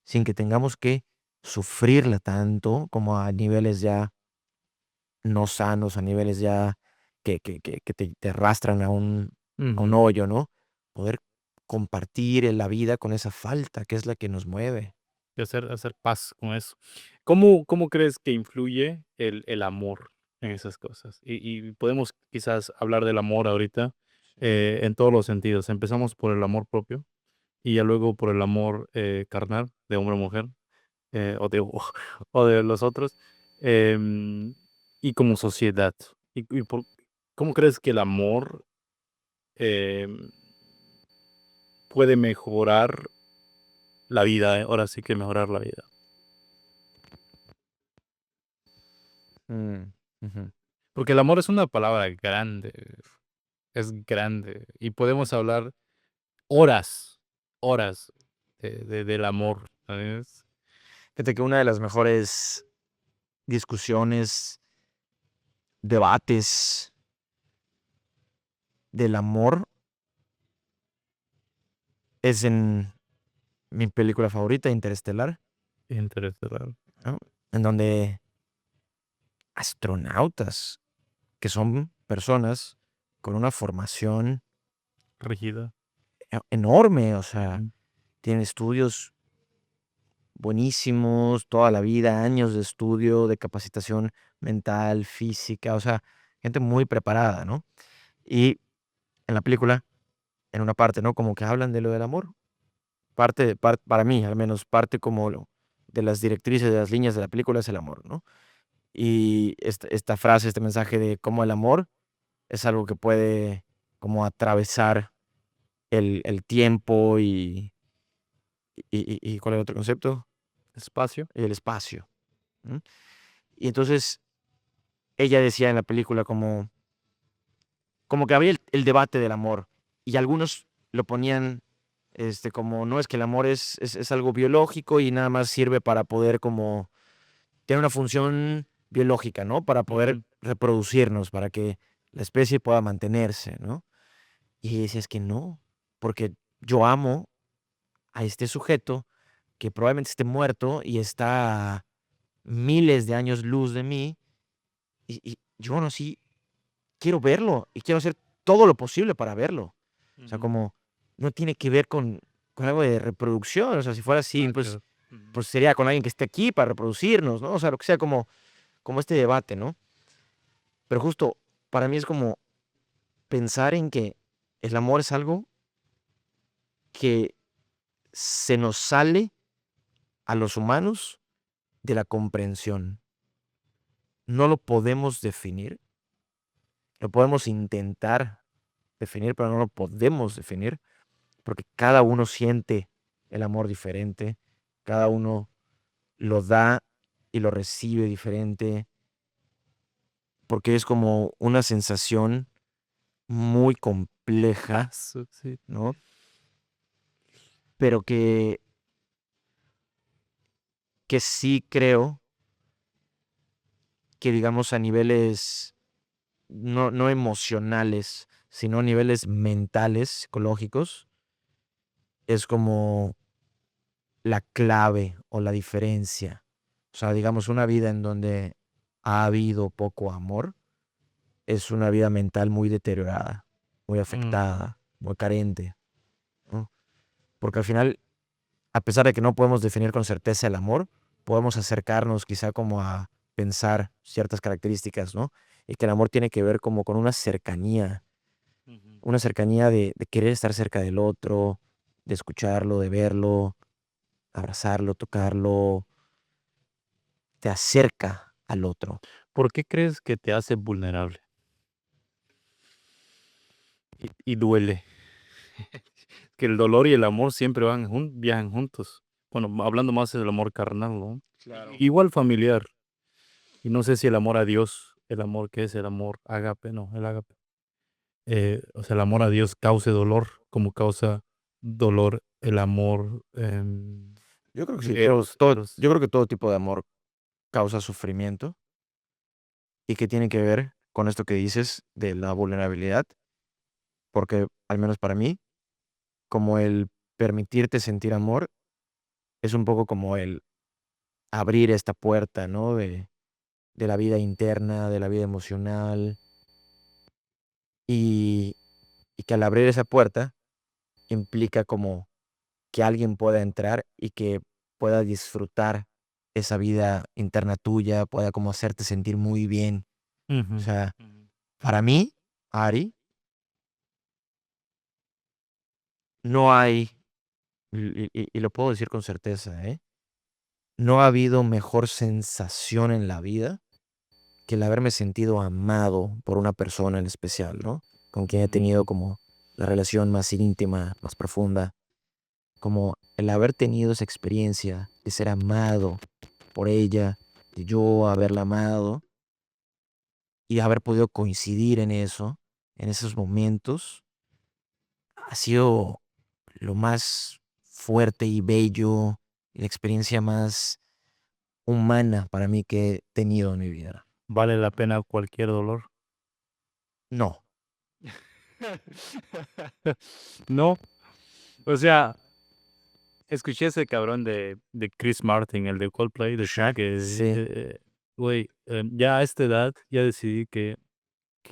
sin que tengamos que sufrirla tanto como a niveles ya no sanos, a niveles ya que te arrastran a un Ujú. hoyo, ¿no? Poder compartir en la vida con esa falta, que es la que nos mueve. Y hacer paz con eso. ¿Cómo crees que influye el amor en esas cosas? Y podemos quizás hablar del amor ahorita, en todos los sentidos. Empezamos por el amor propio y ya luego por el amor, carnal, de hombre a mujer, o de o de los otros, em, y como sociedad. Y por ¿cómo crees que el amor, em, puede mejorar la vida? Ahora sí que mejorar la vida. Mm, ujú. Porque el amor es una palabra grande, es grande, y podemos hablar horas, horas del amor, ¿sabes? Fíjate que una de las mejores discusiones, debates del amor es en mi película favorita, Interestelar, Interestelar, ¿no? En donde astronautas, que son personas con una formación rígida. enorme, o sea, Ujú, tienen estudios buenísimos, toda la vida, años de estudio, de capacitación mental, física, o sea, gente muy preparada, ¿no? Y en la película, en una parte, ¿no? Como que hablan de lo del amor. Para mí, al menos, parte como de las directrices, de las líneas de la película es el amor, ¿no? Y esta frase, este mensaje de cómo el amor es algo que puede como atravesar el tiempo y ¿cuál es el otro concepto? espacio. El espacio. ¿Mm? Y entonces ella decía en la película como que había el debate del amor y algunos lo ponían como no es que el amor es algo biológico y nada más sirve para poder como tener una función biológica, ¿no? Para poder Ujú, reproducirnos, para que la especie pueda mantenerse, ¿no? Y decía, es que no, porque yo amo a este sujeto que probablemente esté muerto y está a miles de años luz de mí y yo aún así quiero verlo y quiero hacer todo lo posible para verlo. O sea, ujú. como no tiene que ver con algo de reproducción, o sea, si fuera así, Nada que pues, ver. Ujú. pues sería con alguien que esté aquí para reproducirnos, ¿no? O sea, lo que sea como este debate, ¿no? Pero justo para mí es como pensar en que el amor es algo que se nos sale a los humanos de la comprensión. No lo podemos definir, lo podemos intentar definir, pero no lo podemos definir porque cada uno siente el amor diferente, cada uno lo da y lo recibe diferente, porque es como una sensación muy compleja, Sí. ¿no? Pero que sí creo que digamos a niveles no emocionales, sino a niveles mentales, psicológicos, es como la clave o la diferencia. O sea, digamos, una vida en donde ha habido poco amor es una vida mental muy deteriorada, muy afectada, muy carente, ¿no? Porque al final, a pesar de que no podemos definir con certeza el amor, podemos acercarnos quizá como a pensar ciertas características, ¿no? Y que el amor tiene que ver como con una cercanía de querer estar cerca del otro, de escucharlo, de verlo, abrazarlo, tocarlo, te acerca al otro. ¿Por qué crees que te hace vulnerable? Y duele. Que el dolor y el amor siempre viajan juntos. Bueno, hablando más del amor carnal, ¿no? Claro. Igual familiar. Y no sé si el amor a Dios, el amor que es el amor ágape, no, el ágape. O sea, el amor a Dios cause dolor, como causa dolor el amor Yo creo que sí, eros. yo creo que todo tipo de amor causa sufrimiento y que tiene que ver con esto que dices de la vulnerabilidad, porque al menos para mí, como el permitirte sentir amor, es un poco como el abrir esta puerta, ¿no? De la vida interna, de la vida emocional, y, y que al abrir esa puerta implica como que alguien pueda entrar y que pueda disfrutar esa vida interna tuya, pueda como hacerte sentir muy bien. O Ujú. sea, para mí, Ari, no hay, y lo puedo decir con certeza, ¿eh? No ha habido mejor sensación en la vida que el haberme sentido amado por una persona en especial, ¿no? Con quien he tenido como la relación más íntima, más profunda, como el haber tenido esa experiencia de ser amado por ella, de yo haberla amado y haber podido coincidir en eso, en esos momentos, ha sido lo más fuerte y bello, y la experiencia más humana para mí que he tenido en mi vida. ¿Vale la pena cualquier dolor? No, No, o sea, escuché ese cabrón de Chris Martin, el de Coldplay, decir que, sí, güey, ya a esta edad ya decidí que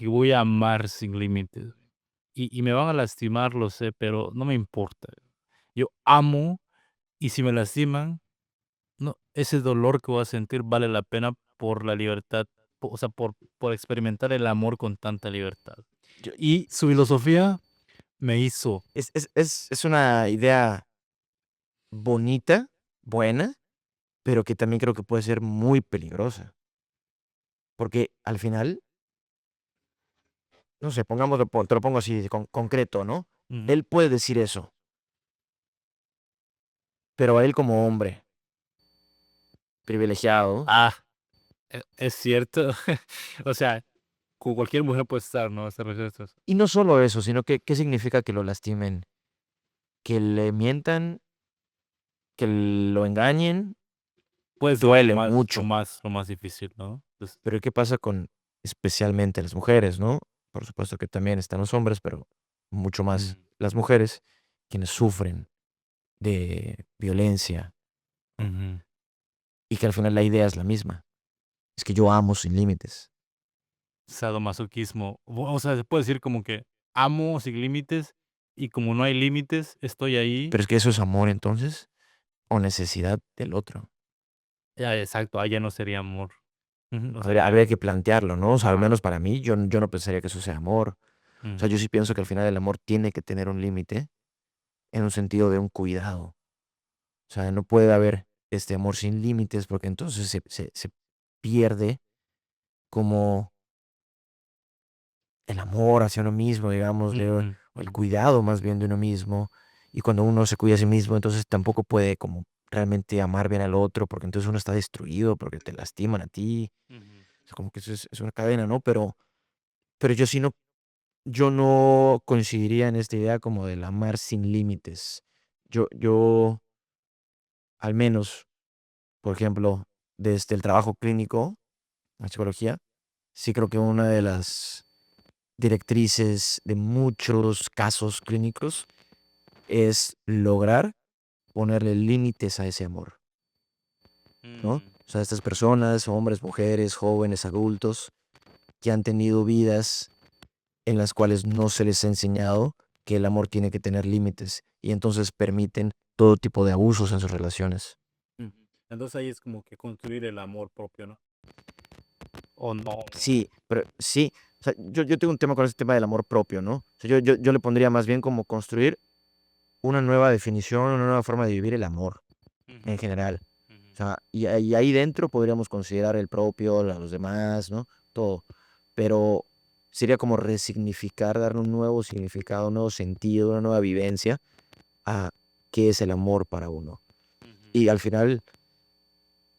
voy a amar sin límites. Y me van a lastimar, lo sé, pero no me importa. Yo amo y si me lastiman, no, ese dolor que voy a sentir vale la pena por la libertad, o sea, por experimentar el amor con tanta libertad. yo- Y su filosofía me hizo. es una idea bonita, buena, pero que también creo que puede ser muy peligrosa. Porque al final, no sé, pongámoslo, te lo pongo así, concreto, ¿no? Ujú. Él puede decir eso, pero a él como hombre privilegiado, Ah, es cierto. O sea, con cualquier mujer puede estar, ¿no? Estar estos. y no solo eso, sino que, ¿qué significa que lo lastimen? Que le mientan, que lo engañen, Pues duele mucho. lo más difícil, ¿no? Pues, Pero ¿qué pasa con especialmente las mujeres, no? Por supuesto que también están los hombres, pero mucho más las mujeres, quienes sufren de violencia, ¿no? ujú. Y que al final la idea es la misma. Es que yo amo sin límites. Sadomasoquismo. O sea, se puede decir como que amo sin límites y como no hay límites, estoy ahí. Pero es que eso es amor entonces o necesidad del otro. Ya, exacto, ahí ya no sería amor. Ujú, o sea, Habría que plantearlo, ¿no? O sea, al ajá, menos para mí, yo no pensaría que eso sea amor. O sea, ujú, yo sí pienso que al final el amor tiene que tener un límite en un sentido de un cuidado. O sea, no puede haber este amor sin límites porque entonces se pierde como el amor hacia uno mismo, digamos, ujú, o el cuidado más bien de uno mismo. Y cuando uno se cuida a sí mismo, entonces tampoco puede como realmente amar bien al otro porque entonces uno está destruido porque te lastiman a ti. ujú. O sea, como que eso es una cadena, ¿no? Pero yo no coincidiría en esta idea como del amar sin límites. Yo, al menos, por ejemplo, desde el trabajo clínico, la psicología, sí creo que una de las directrices de muchos casos clínicos es lograr ponerle límites a ese amor, ¿no? O sea, estas personas, hombres, mujeres, jóvenes, adultos, que han tenido vidas en las cuales no se les ha enseñado que el amor tiene que tener límites y entonces permiten todo tipo de abusos en sus relaciones. Ujú. Entonces ahí es como que construir el amor propio, ¿no? O no. Sí, pero sí, o sea, yo tengo un tema con ese tema del amor propio, ¿no? O sea, yo le pondría más bien como construir una nueva definición, una nueva forma de vivir el amor en general. O sea, y ahí dentro podríamos considerar el propio, los demás, ¿no? Todo. Pero sería como resignificar, darle un nuevo significado, un nuevo sentido, una nueva vivencia a qué es el amor para uno. Y al final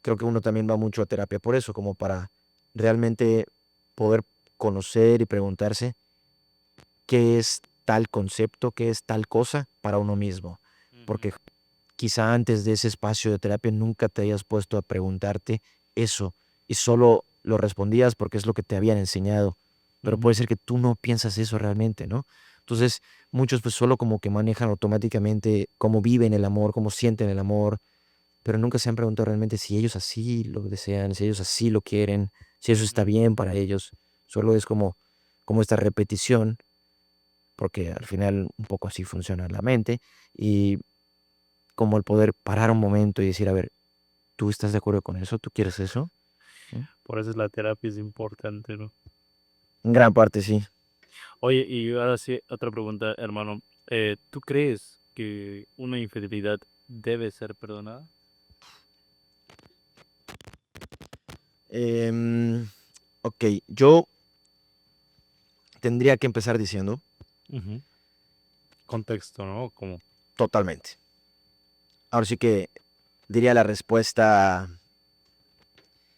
creo que uno también va mucho a terapia por eso, como para realmente poder conocer y preguntarse qué es tal concepto, qué es tal cosa para uno mismo. Porque quizá antes de ese espacio de terapia nunca te hayas puesto a preguntarte eso y solo lo respondías porque es lo que te habían enseñado. Pero puede ser que tú no piensas eso realmente, ¿no? Entonces, muchos pues solo como que manejan automáticamente cómo viven el amor, cómo sienten el amor, pero nunca se han preguntado realmente si ellos así lo desean, si ellos así lo quieren, si eso está bien para ellos. Solo es como esta repetición, porque al final un poco así funciona la mente, y como el poder parar un momento y decir, a ver, ¿tú estás de acuerdo con eso? ¿Tú quieres eso? ¿Mm? Por eso la terapia es importante, ¿no? En gran parte sí. Oye, y ahora sí, otra pregunta, hermano. ¿Tú crees que una infidelidad debe ser perdonada? Ok, yo tendría que empezar diciendo Ujú. Contexto, ¿no? Como, totalmente. Ahora sí que diría la respuesta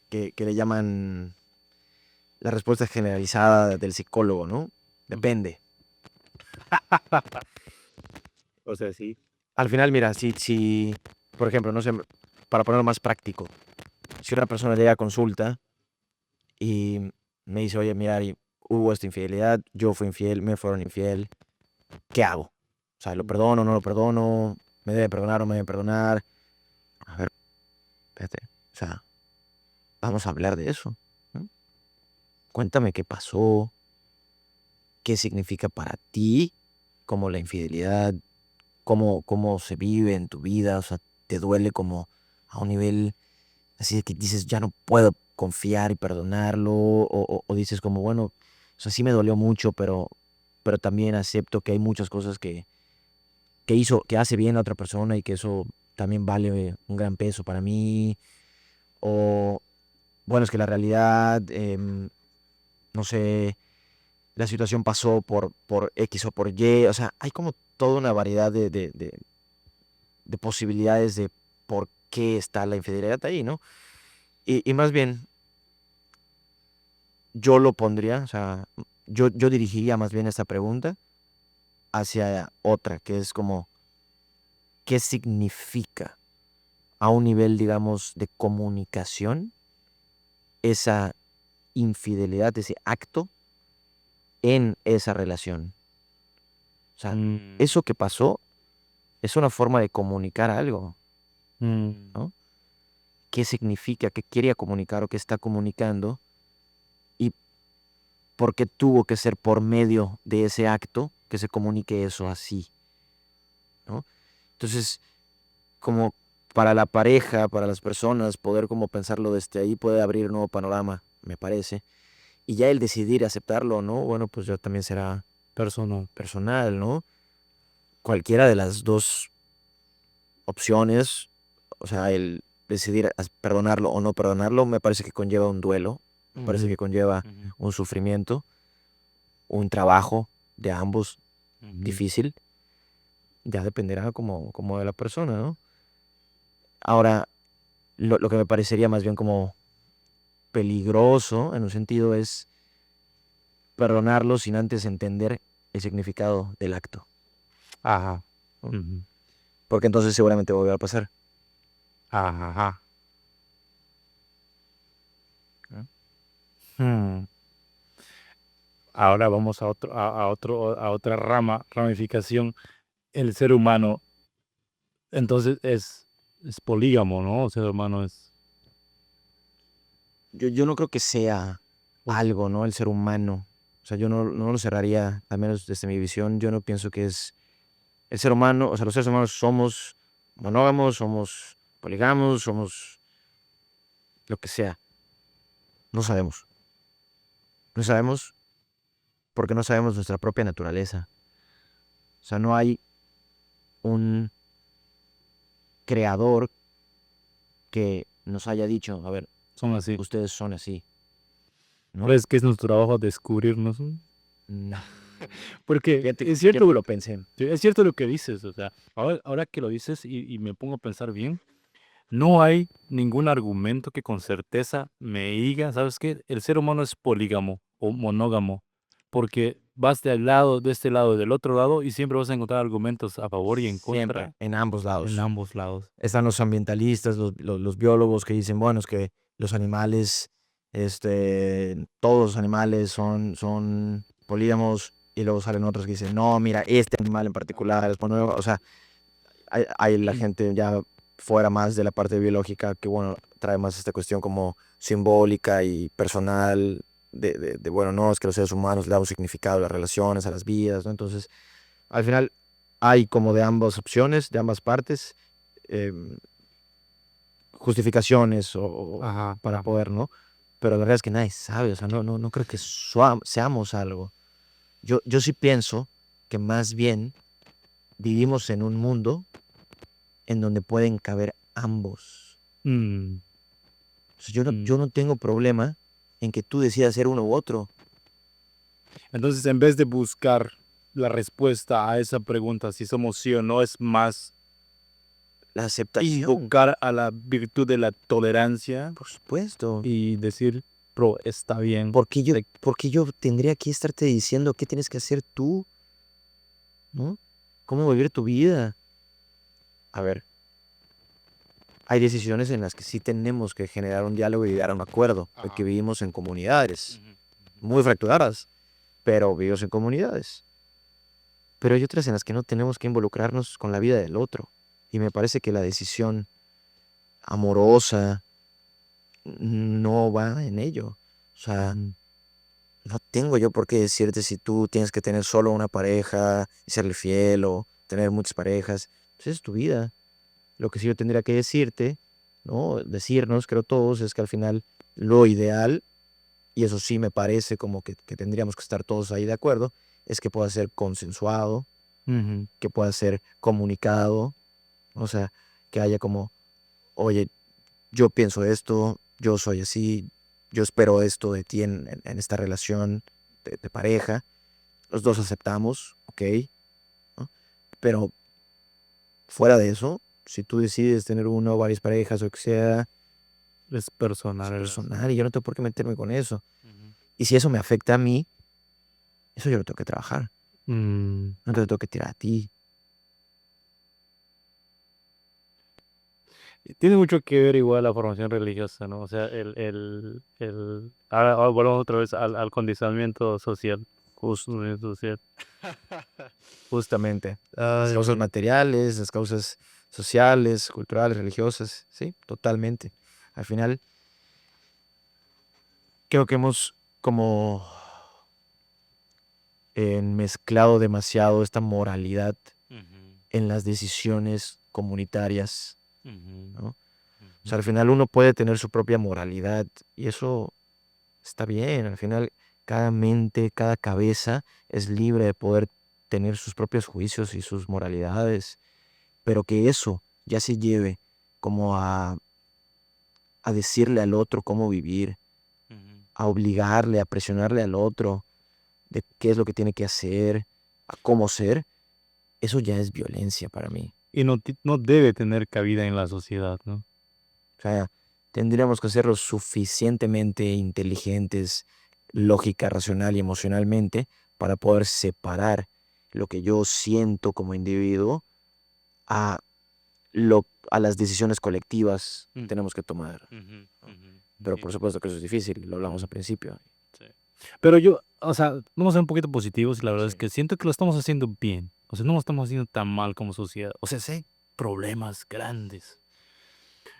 que le llaman la respuesta generalizada del psicólogo, ¿no? Depende. o sea, sí. Al final, mira, si, por ejemplo, no sé, para ponerlo más práctico, si una persona llega a consulta y me dice, oye, mira, Ari, hubo esta infidelidad, yo fui infiel, me fueron infiel, ¿qué hago? O sea, ¿lo perdono, no lo perdono? ¿Me debe perdonar o me debe perdonar? A ver, espérate, o sea, vamos a hablar de eso, ¿no? Cuéntame qué pasó, qué significa para ti como la infidelidad, cómo se vive en tu vida, o sea, te duele como a un nivel así de que dices, ya no puedo confiar y perdonarlo, o dices como, bueno, o sea, sí me dolió mucho, pero también acepto que hay muchas cosas que hace bien a otra persona y que eso también vale un gran peso para mí, o bueno, es que la realidad, no sé, la situación pasó por X o por Y, o sea, hay como toda una variedad de posibilidades de por qué está la infidelidad ahí, ¿no? Y más bien, yo lo pondría, o sea, yo dirigiría más bien esta pregunta hacia otra, que es como, ¿qué significa a un nivel, digamos, de comunicación esa infidelidad, ese acto en esa relación? O sea, eso que pasó es una forma de comunicar algo, ¿no? ¿Qué significa, qué quería comunicar o qué está comunicando? Y por qué tuvo que ser por medio de ese acto que se comunique eso así, ¿no? Entonces, como para la pareja, para las personas, poder como pensarlo desde ahí puede abrir un nuevo panorama, me parece. Y ya el decidir aceptarlo o no, bueno, pues ya también será personal, ¿no? Cualquiera de las dos opciones, o sea, el decidir perdonarlo o no perdonarlo, me parece que conlleva un duelo, me parece que conlleva un sufrimiento, un trabajo de ambos difícil, ya dependerá como de la persona, ¿no? Ahora, lo que me parecería más bien como peligroso en un sentido es perdonarlo sin antes entender el significado del acto, Ajá. ¿no? Ujú. Porque entonces seguramente va a volver a pasar, Ajá. ¿no? Hmm. Ahora vamos a otra ramificación. El ser humano, entonces, es polígamo, ¿no? El ser humano es... Yo no creo que sea algo, ¿no? El ser humano. O sea, yo no lo cerraría, al menos desde mi visión, yo no pienso que es el ser humano, o sea, los seres humanos somos monógamos, somos polígamos, somos lo que sea. No sabemos. No sabemos porque no sabemos nuestra propia naturaleza. O sea, no hay un creador que nos haya dicho, a ver, Son así. ustedes son así, ¿no? ¿Crees que es nuestro trabajo descubrirnos? No. Porque Fíjate es que cierto, lo pensé. sí, es cierto lo que dices. O sea, ahora que lo dices y me pongo a pensar bien, no hay ningún argumento que con certeza me diga, ¿sabes qué? El ser humano es polígamo o monógamo, porque vas de este lado, del otro lado, y siempre vas a encontrar argumentos a favor y en Siempre, contra en ambos en lados. ambos lados. Están los ambientalistas, los biólogos que dicen, bueno, es que los animales, todos los animales son polígamos, y luego salen otros que dicen, no, mira, este animal en particular es monógamo. O sea, hay la gente ya fuera más de la parte biológica que, bueno, trae más esta cuestión como simbólica y personal bueno, no, es que los seres humanos le damos significado a las relaciones, a las vidas, ¿no? Entonces, al final hay como de ambas opciones, de ambas partes, em, justificaciones Ajá, para ajá. poder, ¿no? Pero la verdad es que nadie sabe, o sea, no creo que seamos algo. Yo sí pienso que más bien vivimos en un mundo en donde pueden caber ambos. Mm, O sea, mm. yo no tengo problema en que tú decidas ser uno u otro. Entonces, en vez de buscar la respuesta a esa pregunta, si somos sí o no, es más La aceptación, invocar a la virtud de la tolerancia por supuesto. y decir, bro, está bien. ¿Por qué yo tendría que estarte diciendo qué tienes que hacer tú? ¿No? ¿Cómo vivir tu vida? A ver, hay decisiones en las que sí tenemos que generar un diálogo y llegar a un acuerdo, porque vivimos en comunidades muy fracturadas, pero vivimos en comunidades. Pero hay otras en las que no tenemos que involucrarnos con la vida del otro. Y me parece que la decisión amorosa no va en ello. O sea, no tengo yo por qué decirte si tú tienes que tener solo una pareja y serle fiel o tener muchas parejas. Pues es tu vida. Lo que sí yo tendría que decirte, ¿no? Decirnos, creo todos, es que al final lo ideal, y eso sí me parece como que tendríamos que estar todos ahí de acuerdo, es que pueda ser consensuado, Ujú. que pueda ser comunicado, o sea, que haya como, oye, yo pienso esto, yo soy así, yo espero esto de ti en esta relación de pareja, los dos aceptamos, ok, ¿no? Pero fuera de eso, si tú decides tener una o varias parejas o lo que sea, Es es personal. personal y yo no tengo por qué meterme con eso. Ujú. Y si eso me afecta a mí, eso yo lo tengo que trabajar, Mm. no te lo tengo que tirar a ti. Tiene mucho que ver igual la formación religiosa, ¿no? O sea, ahora volvemos otra vez al condicionamiento social, social. Justamente. Las causas materiales, las causas sociales, culturales, religiosas, sí, totalmente. Al final, creo que hemos como mezclado demasiado esta moralidad en las decisiones comunitarias, ¿no? O sea, al final uno puede tener su propia moralidad y eso está bien. Al final, cada mente, cada cabeza es libre de poder tener sus propios juicios y sus moralidades, pero que eso ya se lleve como a decirle al otro cómo vivir, a obligarle, a presionarle al otro de qué es lo que tiene que hacer, a cómo ser, eso ya es violencia para mí. Y no debe tener cabida en la sociedad, ¿no? O sea, tendríamos que ser lo suficientemente inteligentes, lógica, racional y emocionalmente para poder separar lo que yo siento como individuo a, a las decisiones colectivas que tenemos que tomar. ¿No? pero por supuesto que eso es difícil, lo hablamos al principio. Sí. Pero yo, o sea, vamos a ser un poquito positivos y la verdad es Sí. que siento que lo estamos haciendo bien. O sea, no lo estamos haciendo tan mal como sociedad. O sea, sí hay problemas grandes.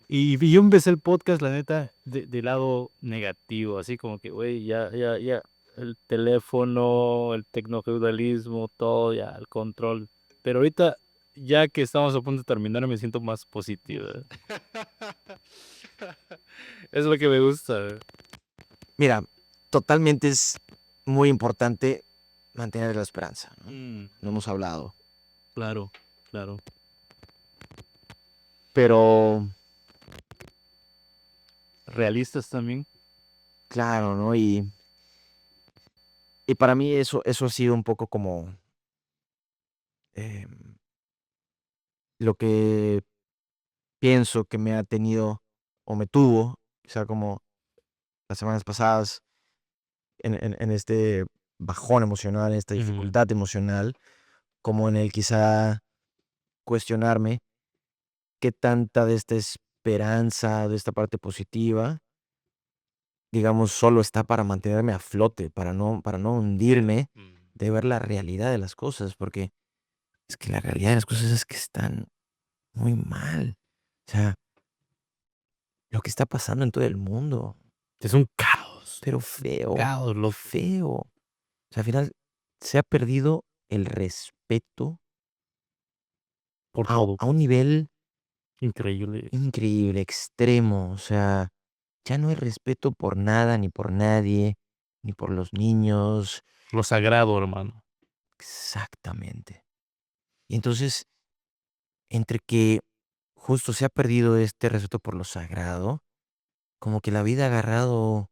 Y yo empecé el podcast, la neta, de lado negativo, así como que, güey, ya, el teléfono, el tecnofeudalismo, todo, ya, el control. Pero ahorita, ya que estamos a punto de terminar, me siento más positivo. Es lo que me gusta. Mira, totalmente es muy importante mantener la esperanza, ¿no? Lo hemos hablado. Claro, claro. Pero, Realistas también. claro, ¿no? Y para mí eso ha sido un poco como em, lo que pienso que me ha tenido o me tuvo, o sea, como las semanas pasadas, en este bajón emocional, en esta Ujú. dificultad emocional, como en el quizá cuestionarme qué tanta de esta esperanza, de esta parte positiva, digamos, solo está para mantenerme a flote, para no hundirme de ver la realidad de las cosas, porque es que la realidad de las cosas es que están muy mal. O sea, lo que está pasando en todo el mundo, Es un caos. pero feo, Caos, loco. feo. O sea, al final se ha perdido el respeto Por todo. a un nivel Increíble. increíble, extremo. O sea, ya no hay respeto por nada, ni por nadie, ni por los niños. Lo sagrado, hermano. Exactamente. Y entonces, entre que justo se ha perdido este respeto por lo sagrado, como que la vida ha agarrado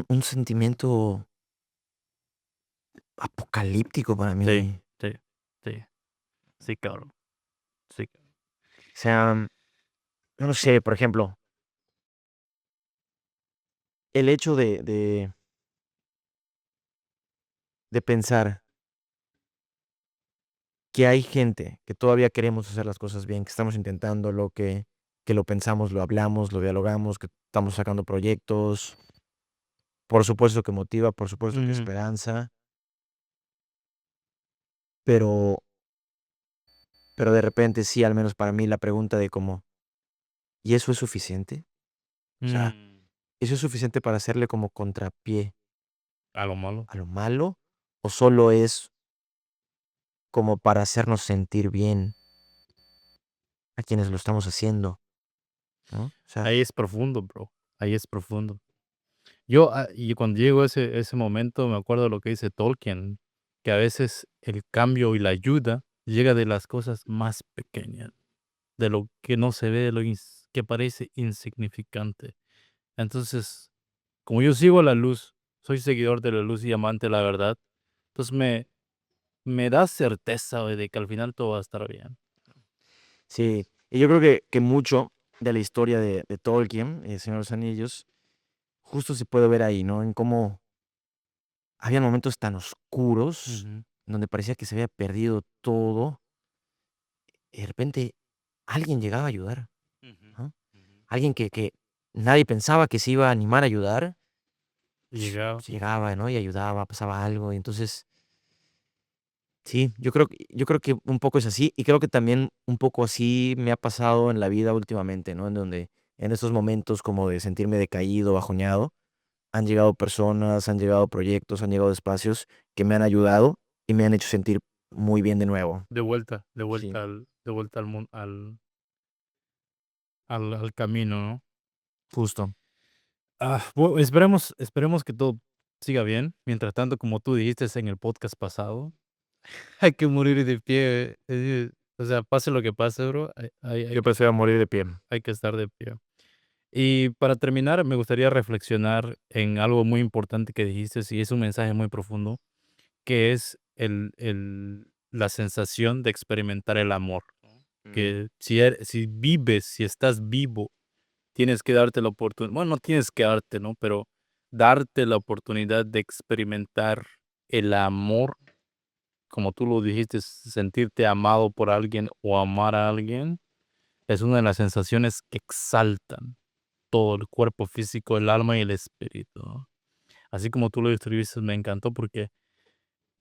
un sentimiento apocalíptico para Sí, mí. sí, sí. Sí, cabrón. Sí. O sea, yo no sé, por ejemplo, el hecho de pensar que hay gente que todavía queremos hacer las cosas bien, que estamos intentándolo, que lo pensamos, lo hablamos, lo dialogamos, que estamos sacando proyectos. Por supuesto que motiva, por supuesto que Ujú. esperanza, pero, de repente sí, al menos para mí, la pregunta de cómo, ¿y eso es suficiente? O sea, ¿eso es suficiente para hacerle como contrapié A lo malo. a lo malo? ¿O solo es como para hacernos sentir bien a quienes lo estamos haciendo? ¿No? O sea, Ahí es profundo, bro. Ahí es profundo. Yo, y cuando llego a ese momento, me acuerdo de lo que dice Tolkien, que a veces el cambio y la ayuda llega de las cosas más pequeñas, de lo que no se ve, de lo que parece insignificante. Entonces, como yo sigo la luz, soy seguidor de la luz y amante de la verdad, entonces me da certeza, güey, de que al final todo va a estar bien. sí. Y yo creo que mucho de la historia de Tolkien, Señor de los Anillos, justo se puede ver ahí, ¿no? En cómo había momentos tan oscuros, Ujú, donde parecía que se había perdido todo, y de repente alguien llegaba a ayudar, ujú, ¿no? ujú. Alguien que nadie pensaba que se iba a animar a ayudar, Llegaba. llegaba, ¿no? Y ayudaba, pasaba algo. Y entonces, sí, yo creo que un poco es así. Y creo que también un poco así me ha pasado en la vida últimamente, ¿no? En donde en estos momentos como de sentirme decaído, bajoneado, han llegado personas, han llegado proyectos, han llegado espacios que me han ayudado y me han hecho sentir muy bien de nuevo. De Sí, vuelta al mundo, al camino, ¿no? justo. Esperemos que todo siga bien. Mientras tanto, como tú dijiste en el podcast pasado, hay que morir de pie. O sea, pase lo que pase, bro, Yo prefiero morir de pie. hay que estar de pie. Y para terminar, me gustaría reflexionar en algo muy importante que dijiste, y es un mensaje muy profundo, que es la sensación de experimentar el amor. Mm. Que si vives, si estás vivo, tienes que darte la oportunidad, bueno, no tienes que darte, ¿no? Pero darte la oportunidad de experimentar el amor, como tú lo dijiste, sentirte amado por alguien o amar a alguien, es una de las sensaciones que exaltan. todo, el cuerpo físico, el alma y el espíritu, ¿no? Así como tú lo describiste, me encantó porque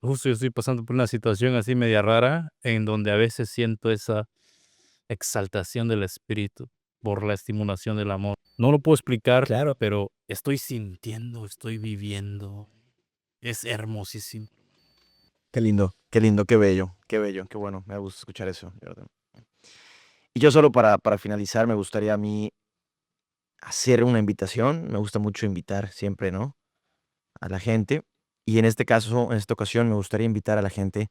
justo yo estoy pasando por una situación así media rara en donde a veces siento esa exaltación del espíritu por la estimulación del amor. No lo puedo explicar, Claro. pero estoy sintiendo, estoy viviendo. Es hermosísimo. Qué lindo, qué bello, qué bueno, me gusta escuchar eso, Jordan. Y yo solo para finalizar, me gustaría a mí hacer una invitación, me gusta mucho invitar siempre, ¿no? A la gente. Y en este caso, en esta ocasión, me gustaría invitar a la gente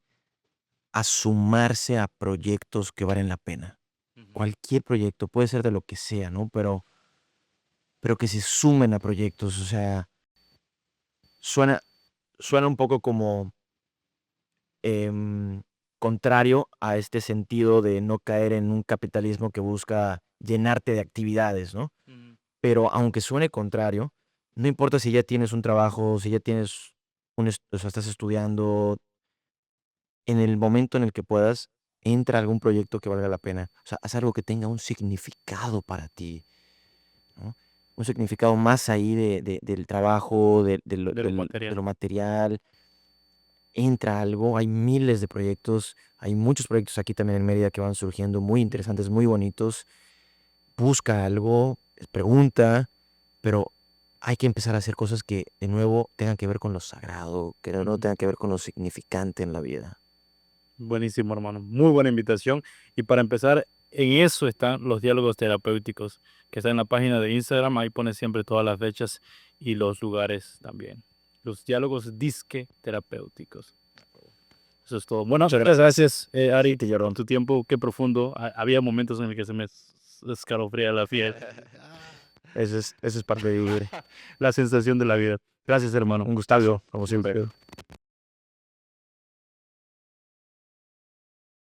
a sumarse a proyectos que valen la pena. Cualquier proyecto, puede ser de lo que sea, ¿no? Pero que se sumen a proyectos, o sea, suena, suena un poco como em, contrario a este sentido de no caer en un capitalismo que busca llenarte de actividades, ¿no? Pero aunque suene contrario, no importa si ya tienes un trabajo, si ya tienes o sea, estás estudiando, en el momento en el que puedas, entra a algún proyecto que valga la pena. O sea, haz algo que tenga un significado para ti, ¿no? Un significado más ahí del trabajo, De lo de material. lo material. Entra algo, hay miles de proyectos, hay muchos proyectos aquí también en Mérida que van surgiendo, muy interesantes, muy bonitos. Busca algo, pregunta, pero hay que empezar a hacer cosas que de nuevo tengan que ver con lo sagrado, que de nuevo tengan que ver con lo significante en la vida. Buenísimo, hermano. Muy buena invitación. Y para empezar, en eso están los diálogos terapéuticos, que está en la página de Instagram. Ahí pone siempre todas las fechas y los lugares también. Los diálogos disque terapéuticos. Eso es todo. Bueno, muchas gracias, Ari, Te por lloró. tu tiempo. Qué profundo. Había momentos en el que se me escalofría la piel. Eso es parte de vivir. La sensación de la vida. Gracias, hermano. Un gustazo, como siempre.